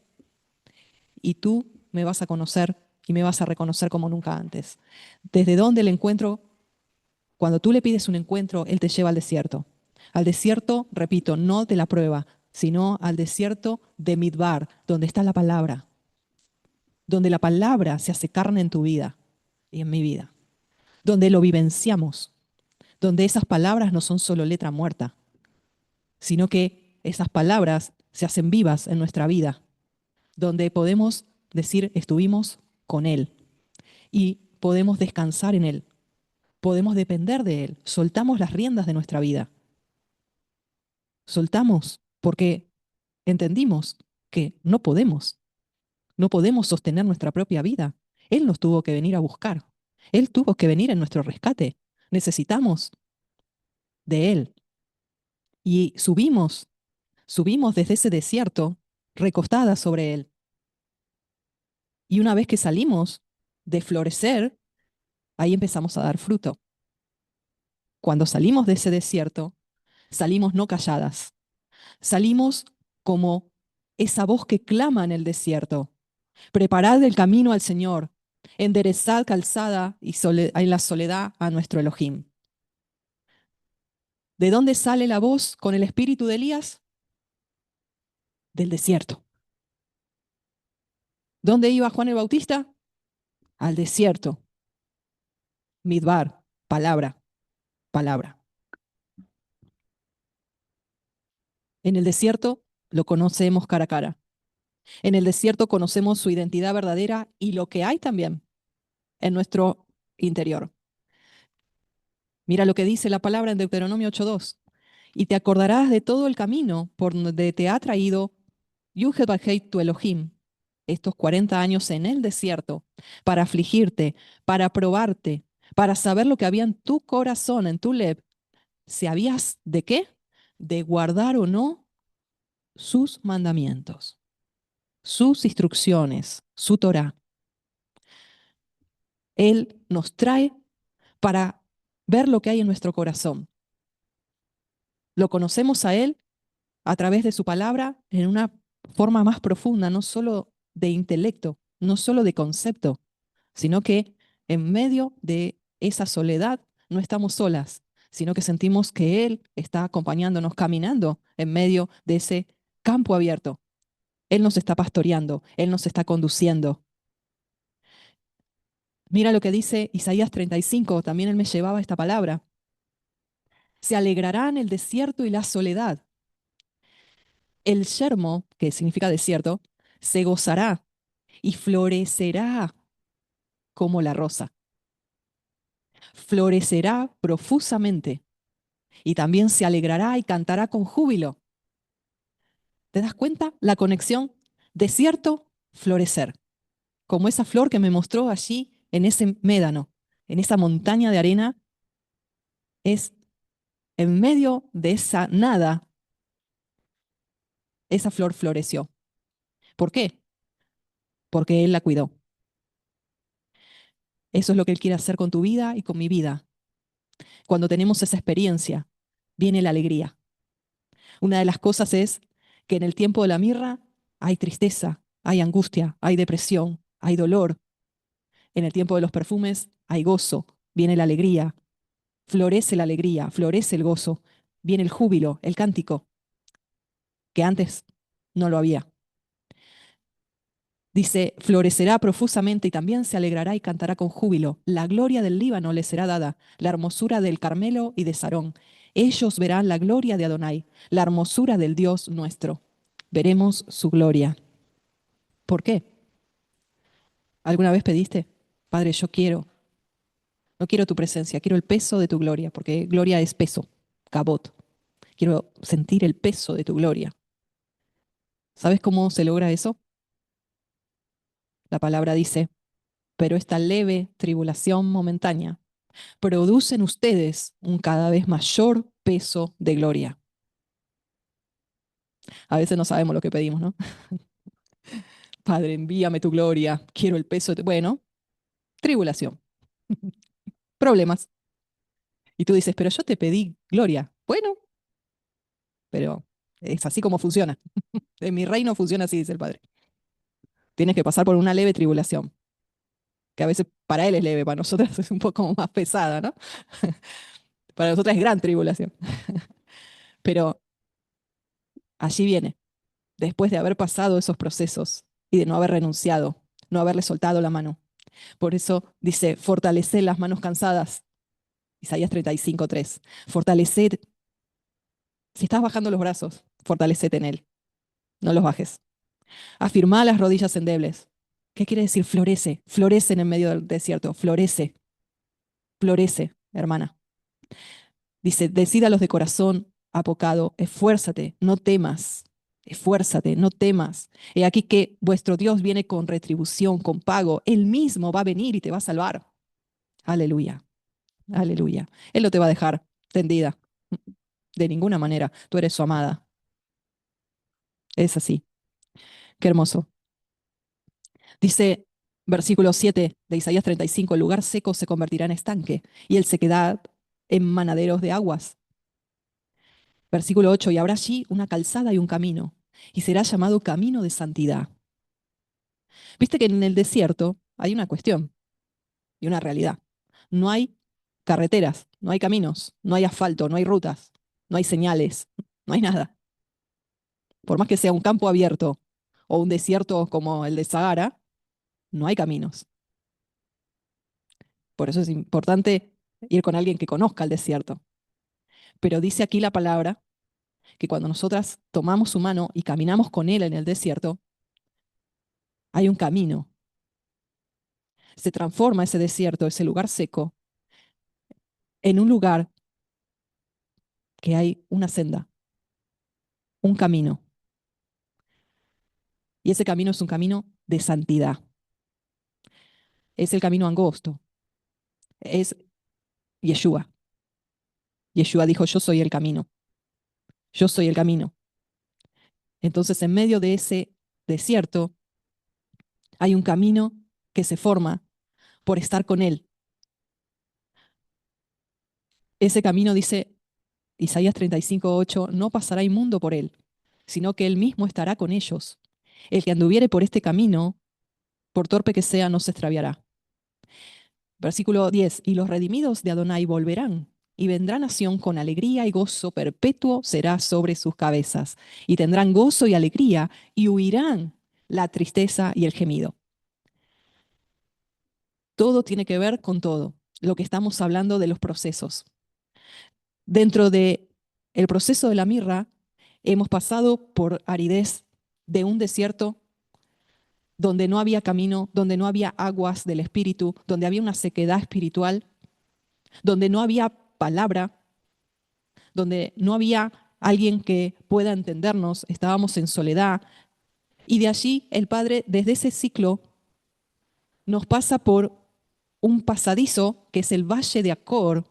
y tú me vas a conocer y me vas a reconocer como nunca antes. ¿Desde dónde el encuentro? Cuando tú le pides un encuentro, Él te lleva al desierto. Al desierto, repito, no de la prueba, sino al desierto de Midbar, donde está la palabra, donde la palabra se hace carne en tu vida y en mi vida, donde lo vivenciamos, donde esas palabras no son solo letra muerta, sino que esas palabras se hacen vivas en nuestra vida, donde podemos decir estuvimos con Él y podemos descansar en Él, podemos depender de Él, soltamos las riendas de nuestra vida, soltamos porque entendimos que no podemos sostener nuestra propia vida. Él nos tuvo que venir a buscar, Él tuvo que venir en nuestro rescate, necesitamos de Él y subimos desde ese desierto recostada sobre él. Y una vez que salimos de florecer, ahí empezamos a dar fruto. Cuando salimos de ese desierto, salimos no calladas, salimos como esa voz que clama en el desierto. Preparad el camino al Señor, enderezad calzada y en la soledad a nuestro Elohim. ¿De dónde sale la voz con el espíritu de Elías? Del desierto. ¿Dónde iba Juan el Bautista? Al desierto. Midbar, palabra, palabra. En el desierto lo conocemos cara a cara. En el desierto conocemos su identidad verdadera y lo que hay también en nuestro interior. Mira lo que dice la palabra en Deuteronomio 8:2. Y te acordarás de todo el camino por donde te ha traído Yuhel tu Elohim, estos 40 años en el desierto, para afligirte, para probarte, para saber lo que había en tu corazón, en tu leb, si habías de qué, de guardar o no sus mandamientos, sus instrucciones, su Torah. Él nos trae para ver lo que hay en nuestro corazón. Lo conocemos a Él a través de su palabra en una forma más profunda, no solo de intelecto, no solo de concepto, sino que en medio de esa soledad, no estamos solas, sino que sentimos que Él está acompañándonos, caminando en medio de ese campo abierto. Él nos está pastoreando, Él nos está conduciendo. Mira lo que dice Isaías 35, también Él me llevaba esta palabra. Se alegrarán el desierto y la soledad. El yermo, que significa desierto, se gozará y florecerá como la rosa. Florecerá profusamente y también se alegrará y cantará con júbilo. ¿Te das cuenta? La conexión desierto, florecer. Como esa flor que me mostró allí en ese médano, en esa montaña de arena, es en medio de esa nada, esa flor floreció. ¿Por qué? Porque Él la cuidó. Eso es lo que Él quiere hacer con tu vida y con mi vida. Cuando tenemos esa experiencia, viene la alegría. Una de las cosas es que en el tiempo de la mirra hay tristeza, hay angustia, hay depresión, hay dolor. En el tiempo de los perfumes hay gozo, viene la alegría, florece el gozo, viene el júbilo, el cántico, que antes no lo había. Dice, florecerá profusamente y también se alegrará y cantará con júbilo. La gloria del Líbano le será dada, la hermosura del Carmelo y de Sarón. Ellos verán la gloria de Adonai, la hermosura del Dios nuestro. Veremos su gloria. ¿Por qué? ¿Alguna vez pediste? Padre, yo quiero, no quiero tu presencia, quiero el peso de tu gloria, porque gloria es peso, cabot. Quiero sentir el peso de tu gloria. ¿Sabes cómo se logra eso? La palabra dice, pero esta leve tribulación momentánea produce en ustedes un cada vez mayor peso de gloria. A veces no sabemos lo que pedimos, ¿no? Padre, envíame tu gloria, quiero el peso de tu... Bueno, tribulación, problemas. Y tú dices, pero yo te pedí gloria. Bueno, pero es así como funciona. En mi reino funciona así, dice el Padre. Tienes que pasar por una leve tribulación, que a veces para Él es leve, para nosotros es un poco más pesada, ¿no? Para nosotros es gran tribulación. Pero allí viene, después de haber pasado esos procesos y de no haber renunciado, no haberle soltado la mano. Por eso dice, fortaleced las manos cansadas. Isaías 35:3. Fortaleced. Si estás bajando los brazos, fortaleced en Él. No los bajes. Afirmá las rodillas endebles. ¿Qué quiere decir? Florece. Florece en el medio del desierto. Florece. Florece, hermana. Dice, decida los de corazón apocado, esfuérzate, no temas. Esfuérzate, no temas. He aquí que vuestro Dios viene con retribución, con pago. Él mismo va a venir y te va a salvar. Aleluya, aleluya. Él no te va a dejar tendida. De ninguna manera. Tú eres su amada. Es así. Qué hermoso. Dice versículo 7 de Isaías 35, el lugar seco se convertirá en estanque y el sequedad en manaderos de aguas. Versículo 8, y habrá allí una calzada y un camino, y será llamado camino de santidad. Viste que en el desierto hay una cuestión y una realidad. No hay carreteras, no hay caminos, no hay asfalto, no hay rutas, no hay señales, no hay nada. Por más que sea un campo abierto o un desierto como el de Sahara, no hay caminos. Por eso es importante ir con alguien que conozca el desierto. Pero dice aquí la palabra que cuando nosotras tomamos su mano y caminamos con Él en el desierto, hay un camino. Se transforma ese desierto, ese lugar seco, en un lugar que hay una senda, un camino. Y ese camino es un camino de santidad. Es el camino angosto. Es Yeshua. Yeshua dijo, yo soy el camino. Yo soy el camino. Entonces, en medio de ese desierto, hay un camino que se forma por estar con Él. Ese camino, dice Isaías 35:8, no pasará inmundo por él, sino que Él mismo estará con ellos. El que anduviere por este camino, por torpe que sea, no se extraviará. Versículo 10, y los redimidos de Adonai volverán, y vendrá nación con alegría y gozo perpetuo será sobre sus cabezas, y tendrán gozo y alegría, y huirán la tristeza y el gemido. Todo tiene que ver con todo, lo que estamos hablando de los procesos. Dentro de el proceso de la mirra, hemos pasado por aridez de un desierto donde no había camino, donde no había aguas del espíritu, donde había una sequedad espiritual, donde no había palabra, donde no había alguien que pueda entendernos, estábamos en soledad. Y de allí el Padre, desde ese ciclo, nos pasa por un pasadizo que es el Valle de Acor,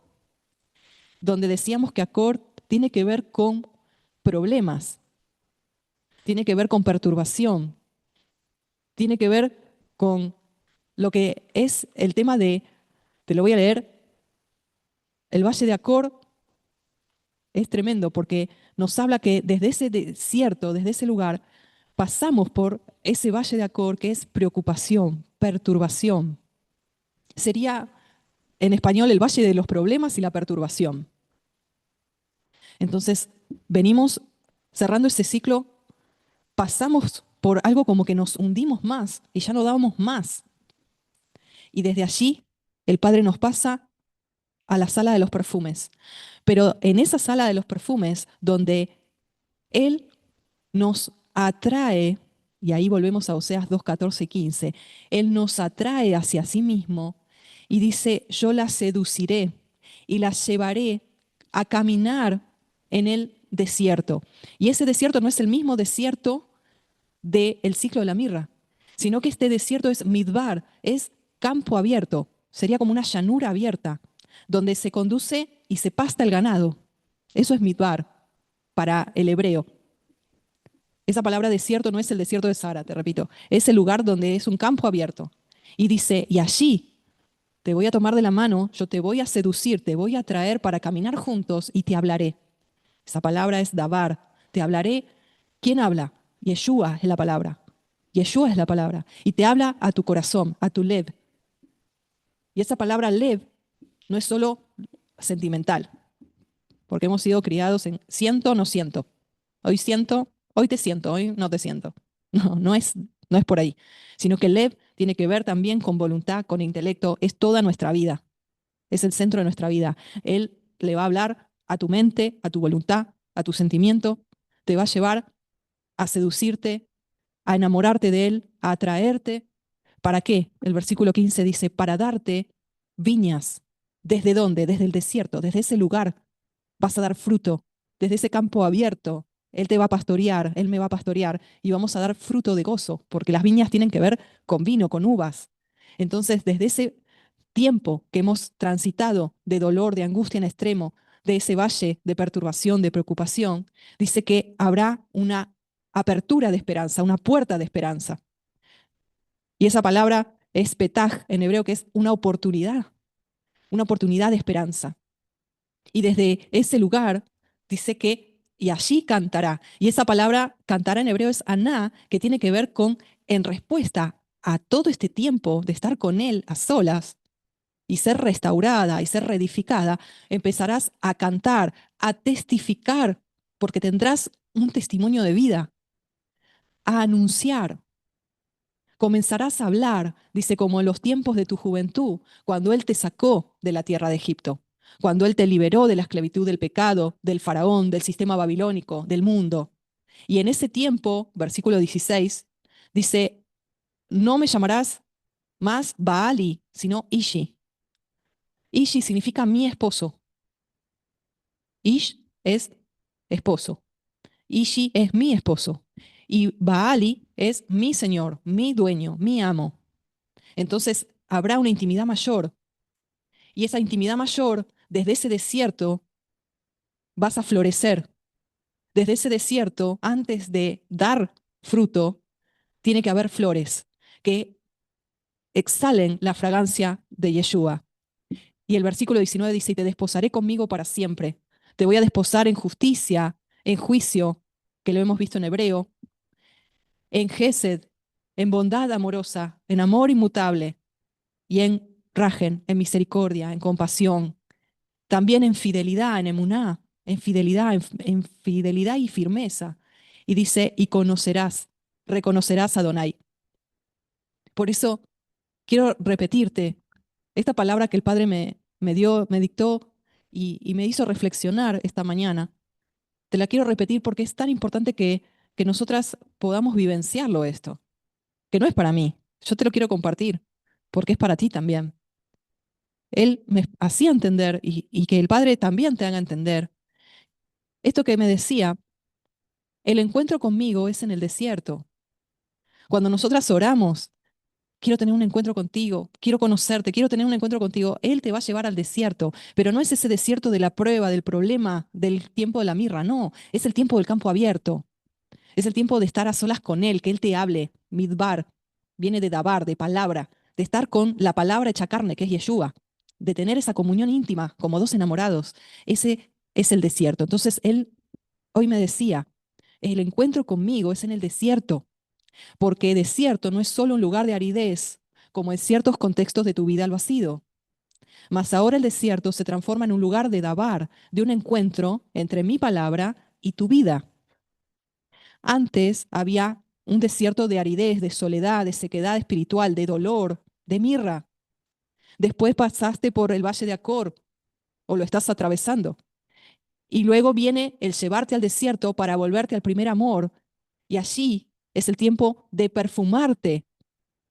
donde decíamos que Acor tiene que ver con problemas, tiene que ver con perturbación, tiene que ver con lo que es el tema de, te lo voy a leer, el Valle de Acor es tremendo porque nos habla que desde ese desierto, desde ese lugar, pasamos por ese Valle de Acor que es preocupación, perturbación. Sería en español el Valle de los Problemas y la Perturbación. Entonces, venimos cerrando ese ciclo, pasamos por algo como que nos hundimos más y ya no dábamos más. Y desde allí el Padre nos pasa a la sala de los perfumes. Pero en esa sala de los perfumes, donde Él nos atrae, y ahí volvemos a Oseas 2, 14 y 15, Él nos atrae hacia sí mismo y dice, yo la seduciré y la llevaré a caminar en el desierto. Y ese desierto no es el mismo desierto del ciclo de la mirra, sino que este desierto es midbar, es campo abierto, sería como una llanura abierta, donde se conduce y se pasta el ganado. Eso es midbar para el hebreo. Esa palabra desierto no es el desierto de Sahara, te repito, es el lugar donde es un campo abierto. Y dice, y allí te voy a tomar de la mano, yo te voy a seducir, te voy a traer para caminar juntos y te hablaré. Esa palabra es dabar, te hablaré. ¿Quién habla? Yeshua es la palabra. Yeshua es la palabra. Y te habla a tu corazón, a tu lev. Y esa palabra lev no es solo sentimental, porque hemos sido criados en siento, no siento. Hoy siento, hoy te siento, hoy no te siento. No, no es por ahí. Sino que lev tiene que ver también con voluntad, con intelecto, es toda nuestra vida. Es el centro de nuestra vida. Él le va a hablar a tu mente, a tu voluntad, a tu sentimiento, te va a llevar a seducirte, a enamorarte de Él, a atraerte. ¿Para qué? El versículo 15 dice, para darte viñas. ¿Desde dónde? Desde el desierto, desde ese lugar vas a dar fruto, desde ese campo abierto. Él te va a pastorear, Él me va a pastorear y vamos a dar fruto de gozo, porque las viñas tienen que ver con vino, con uvas. Entonces, desde ese tiempo que hemos transitado de dolor, de angustia en extremo, de ese valle de perturbación, de preocupación, dice que habrá una apertura de esperanza, una puerta de esperanza. Y esa palabra es petaj en hebreo, que es una oportunidad de esperanza. Y desde ese lugar dice que, y allí cantará. Y esa palabra cantará en hebreo es aná, que tiene que ver con, en respuesta a todo este tiempo de estar con Él a solas y ser restaurada y ser reedificada, empezarás a cantar, a testificar, porque tendrás un testimonio de vida, a anunciar. Comenzarás a hablar, dice, como en los tiempos de tu juventud, cuando Él te sacó de la tierra de Egipto, cuando Él te liberó de la esclavitud del pecado, del faraón, del sistema babilónico, del mundo. Y en ese tiempo, versículo 16, dice, no me llamarás más Baali, sino Ishi. Ishi significa mi esposo. Ish es esposo. Ishi es mi esposo. Y Baali es mi señor, mi dueño, mi amo. Entonces habrá una intimidad mayor. Y esa intimidad mayor, desde ese desierto, vas a florecer. Desde ese desierto, antes de dar fruto, tiene que haber flores que exhalen la fragancia de Yeshua. Y el versículo 19 dice, y te desposaré conmigo para siempre. Te voy a desposar en justicia, en juicio, que lo hemos visto en hebreo, en gesed, en bondad amorosa, en amor inmutable y en rajen, en misericordia, en compasión, también en fidelidad, en emuná, en fidelidad y firmeza. Y dice, y conocerás, reconocerás a Adonai. Por eso quiero repetirte esta palabra que el Padre me dio, me dictó y me hizo reflexionar esta mañana. Te la quiero repetir porque es tan importante que nosotras podamos vivenciarlo esto, que no es para mí. Yo te lo quiero compartir porque es para ti también. Él me hacía entender y que el Padre también te haga entender. Esto que me decía, el encuentro conmigo es en el desierto. Cuando nosotras oramos, quiero tener un encuentro contigo, quiero conocerte, quiero tener un encuentro contigo, Él te va a llevar al desierto, pero no es ese desierto de la prueba, del problema, del tiempo de la mirra, no, es el tiempo del campo abierto, es el tiempo de estar a solas con Él, que Él te hable, midbar, viene de dabar, de palabra, de estar con la palabra hecha carne, que es Yeshua, de tener esa comunión íntima como dos enamorados, ese es el desierto. Entonces Él hoy me decía, el encuentro conmigo es en el desierto, porque desierto no es solo un lugar de aridez, como en ciertos contextos de tu vida lo ha sido. Mas ahora el desierto se transforma en un lugar de dabar, de un encuentro entre mi palabra y tu vida. Antes había un desierto de aridez, de soledad, de sequedad espiritual, de dolor, de mirra. Después pasaste por el valle de Acor, o lo estás atravesando. Y luego viene el llevarte al desierto para volverte al primer amor. Y allí es el tiempo de perfumarte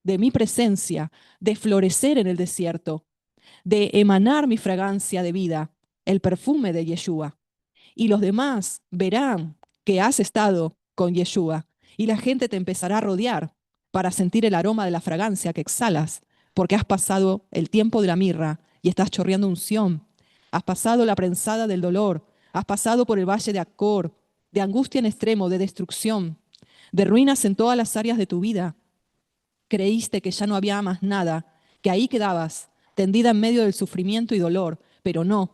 de mi presencia, de florecer en el desierto, de emanar mi fragancia de vida, el perfume de Yeshua. Y los demás verán que has estado con Yeshua y la gente te empezará a rodear para sentir el aroma de la fragancia que exhalas, porque has pasado el tiempo de la mirra y estás chorreando unción. Has pasado la prensada del dolor, has pasado por el valle de Acor, de angustia en extremo, de destrucción, de ruinas en todas las áreas de tu vida. Creíste que ya no había más nada, que ahí quedabas, tendida en medio del sufrimiento y dolor, pero no.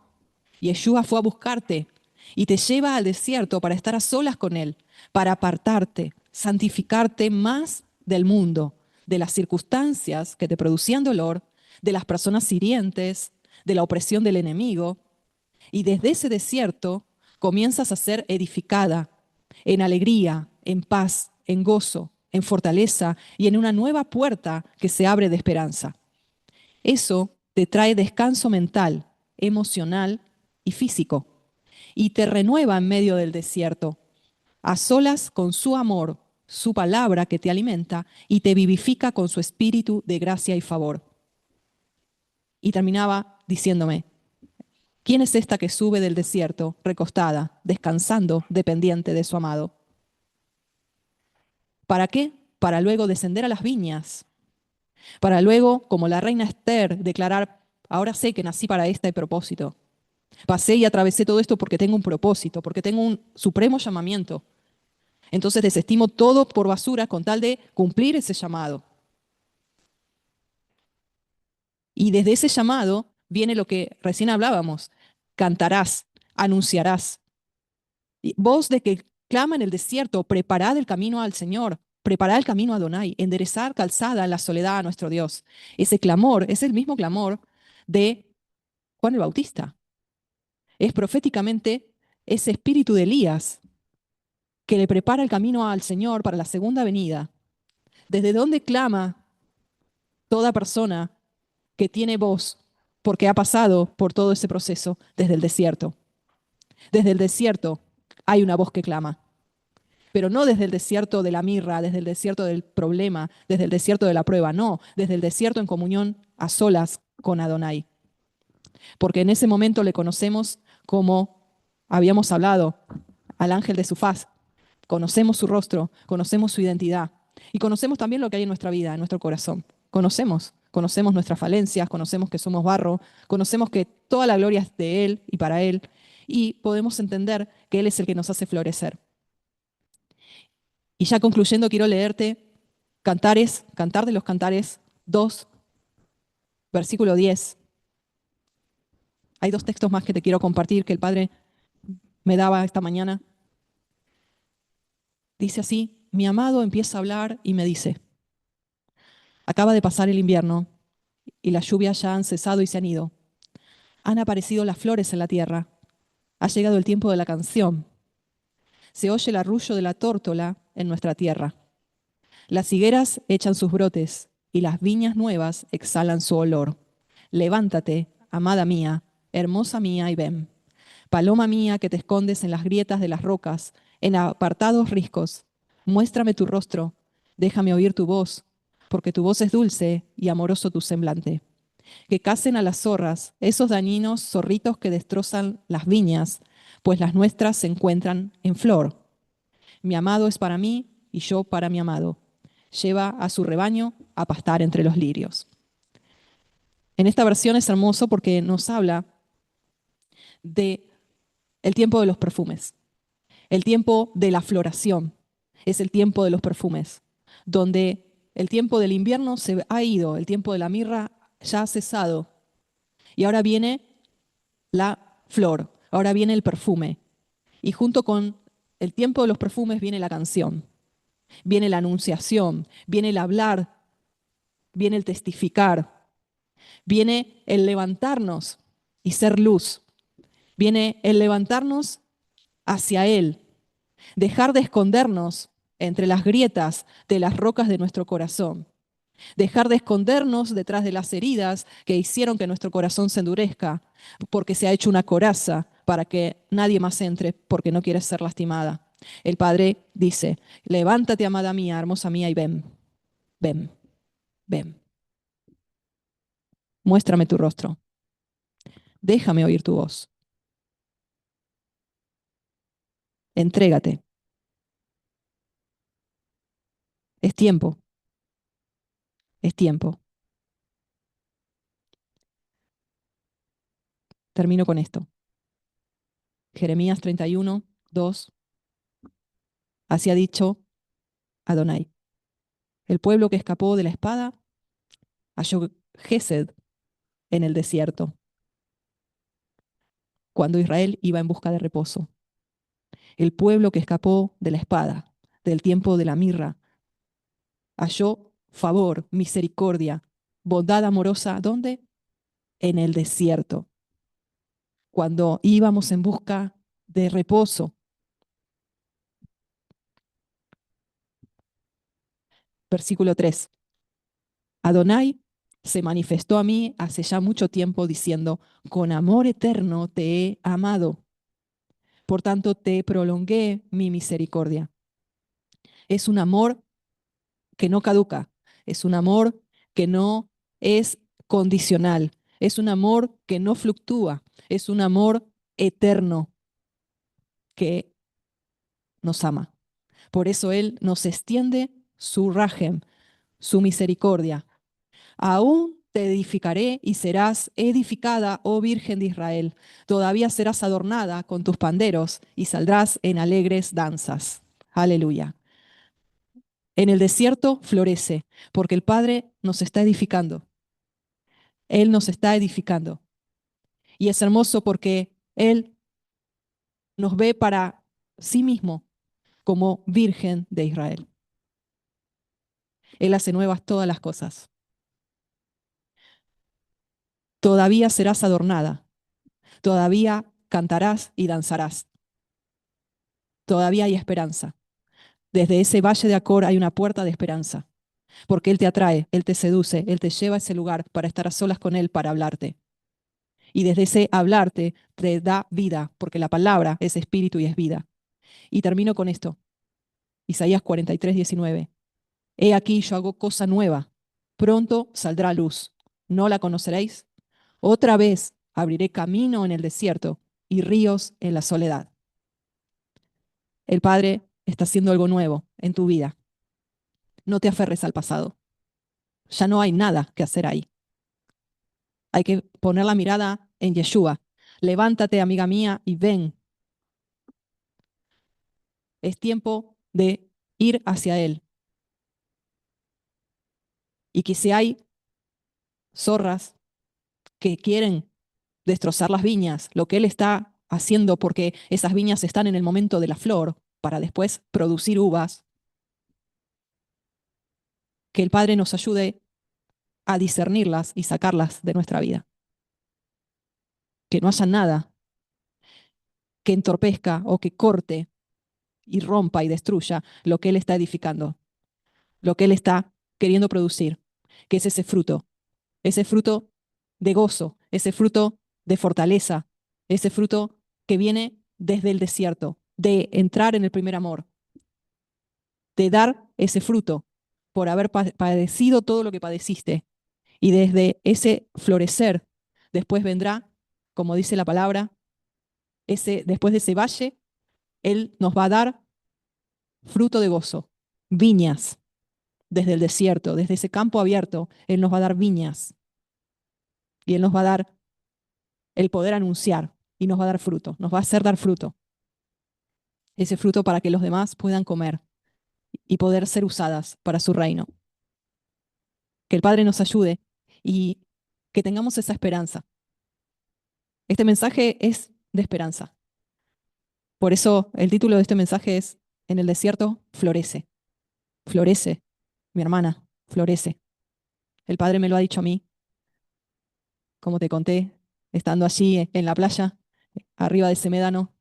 Yeshua fue a buscarte y te lleva al desierto para estar a solas con Él, para apartarte, santificarte más del mundo, de las circunstancias que te producían dolor, de las personas hirientes, de la opresión del enemigo. Y desde ese desierto comienzas a ser edificada en alegría, en paz, en gozo, en fortaleza y en una nueva puerta que se abre de esperanza. Eso te trae descanso mental, emocional y físico y te renueva en medio del desierto, a solas con su amor, su palabra que te alimenta y te vivifica con su espíritu de gracia y favor. Y terminaba diciéndome, ¿quién es esta que sube del desierto, recostada, descansando, dependiente de su amado? ¿Para qué? Para luego descender a las viñas, para luego, como la reina Esther, declarar, ahora sé que nací para este propósito. Pasé y atravesé todo esto porque tengo un propósito, porque tengo un supremo llamamiento. Entonces desestimo todo por basura con tal de cumplir ese llamado. Y desde ese llamado viene lo que recién hablábamos. Cantarás, anunciarás. Y voz de que clama en el desierto, preparad el camino al Señor, preparad el camino a Adonai, enderezar calzada en la soledad a nuestro Dios. Ese clamor es el mismo clamor de Juan el Bautista. Es proféticamente ese espíritu de Elías que le prepara el camino al Señor para la segunda venida. Desde donde clama toda persona que tiene voz porque ha pasado por todo ese proceso desde el desierto. Desde el desierto hay una voz que clama, pero no desde el desierto de la mirra, desde el desierto del problema, desde el desierto de la prueba, no, desde el desierto en comunión a solas con Adonai. Porque en ese momento le conocemos como habíamos hablado al ángel de su faz. Conocemos su rostro, conocemos su identidad y conocemos también lo que hay en nuestra vida, en nuestro corazón. Conocemos nuestras falencias, conocemos que somos barro, conocemos que toda la gloria es de Él y para Él y podemos entender que Él es el que nos hace florecer. Y ya concluyendo, quiero leerte Cantares, Cantar de los Cantares 2, versículo 10. Hay dos textos más que te quiero compartir que el Padre me daba esta mañana. Dice así, mi amado empieza a hablar y me dice, acaba de pasar el invierno y las lluvias ya han cesado y se han ido. Han aparecido las flores en la tierra. Ha llegado el tiempo de la canción. Se oye el arrullo de la tórtola en nuestra tierra. Las higueras echan sus brotes y las viñas nuevas exhalan su olor. Levántate, amada mía, hermosa mía, y ven. Paloma mía que te escondes en las grietas de las rocas, en apartados riscos. Muéstrame tu rostro, déjame oír tu voz, porque tu voz es dulce y amoroso tu semblante. Que casen a las zorras, esos dañinos zorritos que destrozan las viñas, pues las nuestras se encuentran en flor. Mi amado es para mí y yo para mi amado. Lleva a su rebaño a pastar entre los lirios. En esta versión es hermoso porque nos habla de el tiempo de los perfumes, el tiempo de la floración. Es el tiempo de los perfumes, donde el tiempo del invierno se ha ido, el tiempo de la mirra ya ha cesado y ahora viene la flor, ahora viene el perfume. Y junto con el tiempo de los perfumes viene la canción, viene la anunciación, viene el hablar, viene el testificar, viene el levantarnos y ser luz, viene el levantarnos hacia Él, dejar de escondernos entre las grietas de las rocas de nuestro corazón, dejar de escondernos detrás de las heridas que hicieron que nuestro corazón se endurezca, porque se ha hecho una coraza para que nadie más entre porque no quiere ser lastimada. El Padre dice, levántate, amada mía, hermosa mía, y ven, ven, ven. Muéstrame tu rostro. Déjame oír tu voz. Entrégate. Es tiempo, es tiempo. Termino con esto. Jeremías 31, 2. Así ha dicho Adonai. El pueblo que escapó de la espada halló Gesed en el desierto, cuando Israel iba en busca de reposo. El pueblo que escapó de la espada, del tiempo de la mirra, halló favor, misericordia, bondad amorosa. ¿Dónde? En el desierto, cuando íbamos en busca de reposo. Versículo 3. Adonai se manifestó a mí hace ya mucho tiempo diciendo, con amor eterno te he amado, por tanto te prolongué mi misericordia. Es un amor que no caduca, es un amor que no es condicional, es un amor que no fluctúa, es un amor eterno que nos ama. Por eso Él nos extiende su rajem, su misericordia. Aún te edificaré y serás edificada, oh Virgen de Israel. Todavía serás adornada con tus panderos y saldrás en alegres danzas. Aleluya. En el desierto florece, porque el Padre nos está edificando. Él nos está edificando. Y es hermoso porque Él nos ve para sí mismo como Virgen de Israel. Él hace nuevas todas las cosas. Todavía serás adornada. Todavía cantarás y danzarás. Todavía hay esperanza. Desde ese valle de Acor hay una puerta de esperanza. Porque Él te atrae, Él te seduce, Él te lleva a ese lugar para estar a solas con Él, para hablarte. Y desde ese hablarte te da vida, porque la palabra es espíritu y es vida. Y termino con esto. Isaías 43, 19. He aquí yo hago cosa nueva. Pronto saldrá luz. ¿No la conoceréis? Otra vez abriré camino en el desierto y ríos en la soledad. El Padre está haciendo algo nuevo en tu vida. No te aferres al pasado. Ya no hay nada que hacer ahí. Hay que poner la mirada en Yeshua. Levántate, amiga mía, y ven. Es tiempo de ir hacia Él. Y que si hay zorras que quieren destrozar las viñas, lo que Él está haciendo, porque esas viñas están en el momento de la flor, para después producir uvas, que el Padre nos ayude a discernirlas y sacarlas de nuestra vida. Que no haya nada que entorpezca o que corte y rompa y destruya lo que Él está edificando, lo que Él está queriendo producir, que es ese fruto de gozo, ese fruto de fortaleza, ese fruto que viene desde el desierto, de entrar en el primer amor, de dar ese fruto por haber padecido todo lo que padeciste. Y desde ese florecer, después vendrá, como dice la palabra, después de ese valle, Él nos va a dar fruto de gozo, viñas desde el desierto, desde ese campo abierto, Él nos va a dar viñas y Él nos va a dar el poder anunciar y nos va a dar fruto, nos va a hacer dar fruto, ese fruto para que los demás puedan comer y poder ser usadas para su reino. Que el Padre nos ayude y que tengamos esa esperanza. Este mensaje es de esperanza. Por eso el título de este mensaje es En el desierto florece. Florece, mi hermana, florece. El Padre me lo ha dicho a mí, como te conté, estando allí en la playa, arriba de ese médano.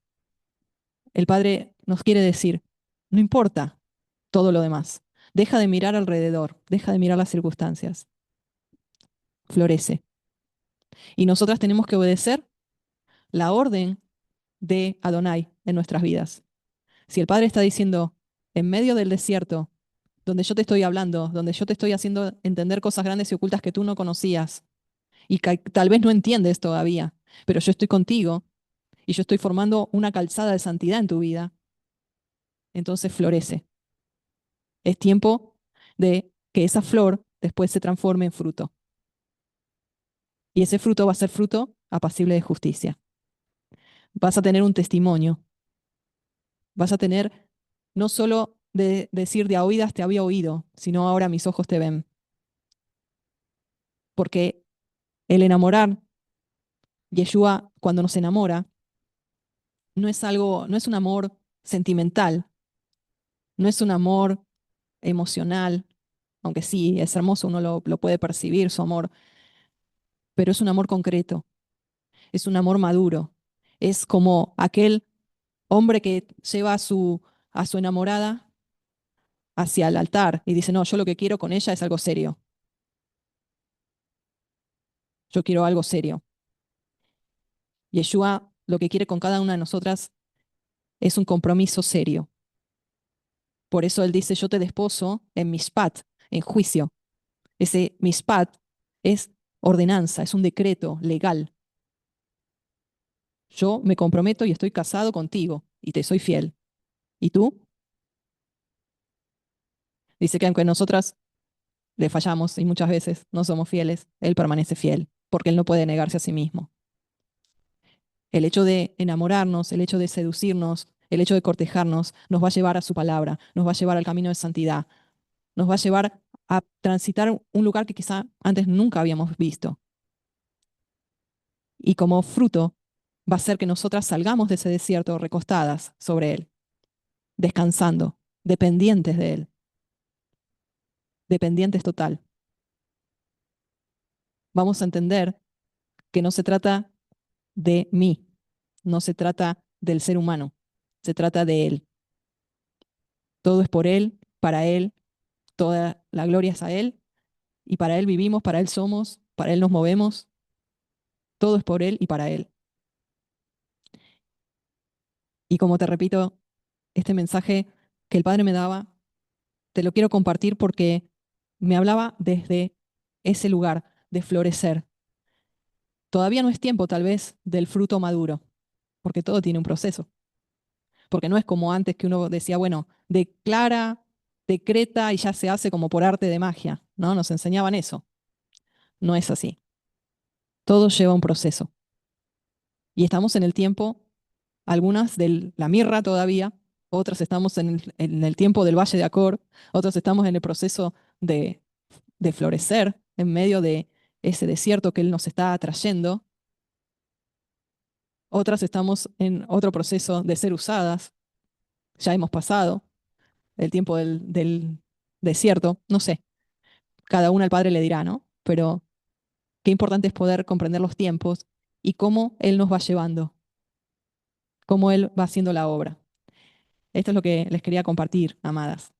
El Padre nos quiere decir, no importa todo lo demás. Deja de mirar alrededor, deja de mirar las circunstancias. Florece. Y nosotras tenemos que obedecer la orden de Adonai en nuestras vidas. Si el Padre está diciendo, en medio del desierto, donde yo te estoy hablando, donde yo te estoy haciendo entender cosas grandes y ocultas que tú no conocías y que tal vez no entiendes todavía, pero yo estoy contigo y yo estoy formando una calzada de santidad en tu vida, entonces florece. Es tiempo de que esa flor después se transforme en fruto. Y ese fruto va a ser fruto apacible de justicia. Vas a tener un testimonio. Vas a tener no solo de decir de a oídas te había oído, sino ahora mis ojos te ven. Porque el enamorar, Yeshua, cuando nos enamora, no es algo, no es un amor sentimental, no es un amor emocional, aunque sí, es hermoso, uno lo puede percibir, su amor, pero es un amor concreto, es un amor maduro, es como aquel hombre que lleva a su enamorada hacia el altar y dice, no, yo lo que quiero con ella es algo serio, yo quiero algo serio. Yeshua lo que quiere con cada una de nosotras es un compromiso serio. Por eso él dice, yo te desposo en mishpat, en juicio. Ese mishpat es ordenanza, es un decreto legal. Yo me comprometo y estoy casado contigo y te soy fiel. ¿Y tú? Dice que aunque nosotras le fallamos y muchas veces no somos fieles, él permanece fiel, porque él no puede negarse a sí mismo. El hecho de enamorarnos, el hecho de seducirnos, el hecho de cortejarnos, nos va a llevar a su palabra, nos va a llevar al camino de santidad, nos va a llevar a transitar un lugar que quizá antes nunca habíamos visto. Y como fruto va a ser que nosotras salgamos de ese desierto recostadas sobre él, descansando, dependientes de él, dependientes total. Vamos a entender que no se trata de mí, no se trata del ser humano, se trata de él. Todo es por él, para él, toda la gloria es a él y para él vivimos, para él somos, para él nos movemos. Todo es por él y para él. Y como te repito, este mensaje que el Padre me daba, te lo quiero compartir porque me hablaba desde ese lugar de florecer. Todavía no es tiempo, tal vez, del fruto maduro, porque todo tiene un proceso. Porque no es como antes que uno decía, bueno, declara, decreta y ya se hace como por arte de magia, ¿no? Nos enseñaban eso. No es así. Todo lleva un proceso. Y estamos en el tiempo, algunas de la mirra todavía, otras estamos en el tiempo del Valle de Acor, otros estamos en el proceso de, de florecer en medio de ese desierto que Él nos está atrayendo. Otras estamos en otro proceso de ser usadas. Ya hemos pasado el tiempo del desierto. No sé, cada una el Padre le dirá, ¿no? pero qué importante es poder comprender los tiempos y cómo Él nos va llevando, cómo Él va haciendo la obra. Esto es lo que les quería compartir, amadas.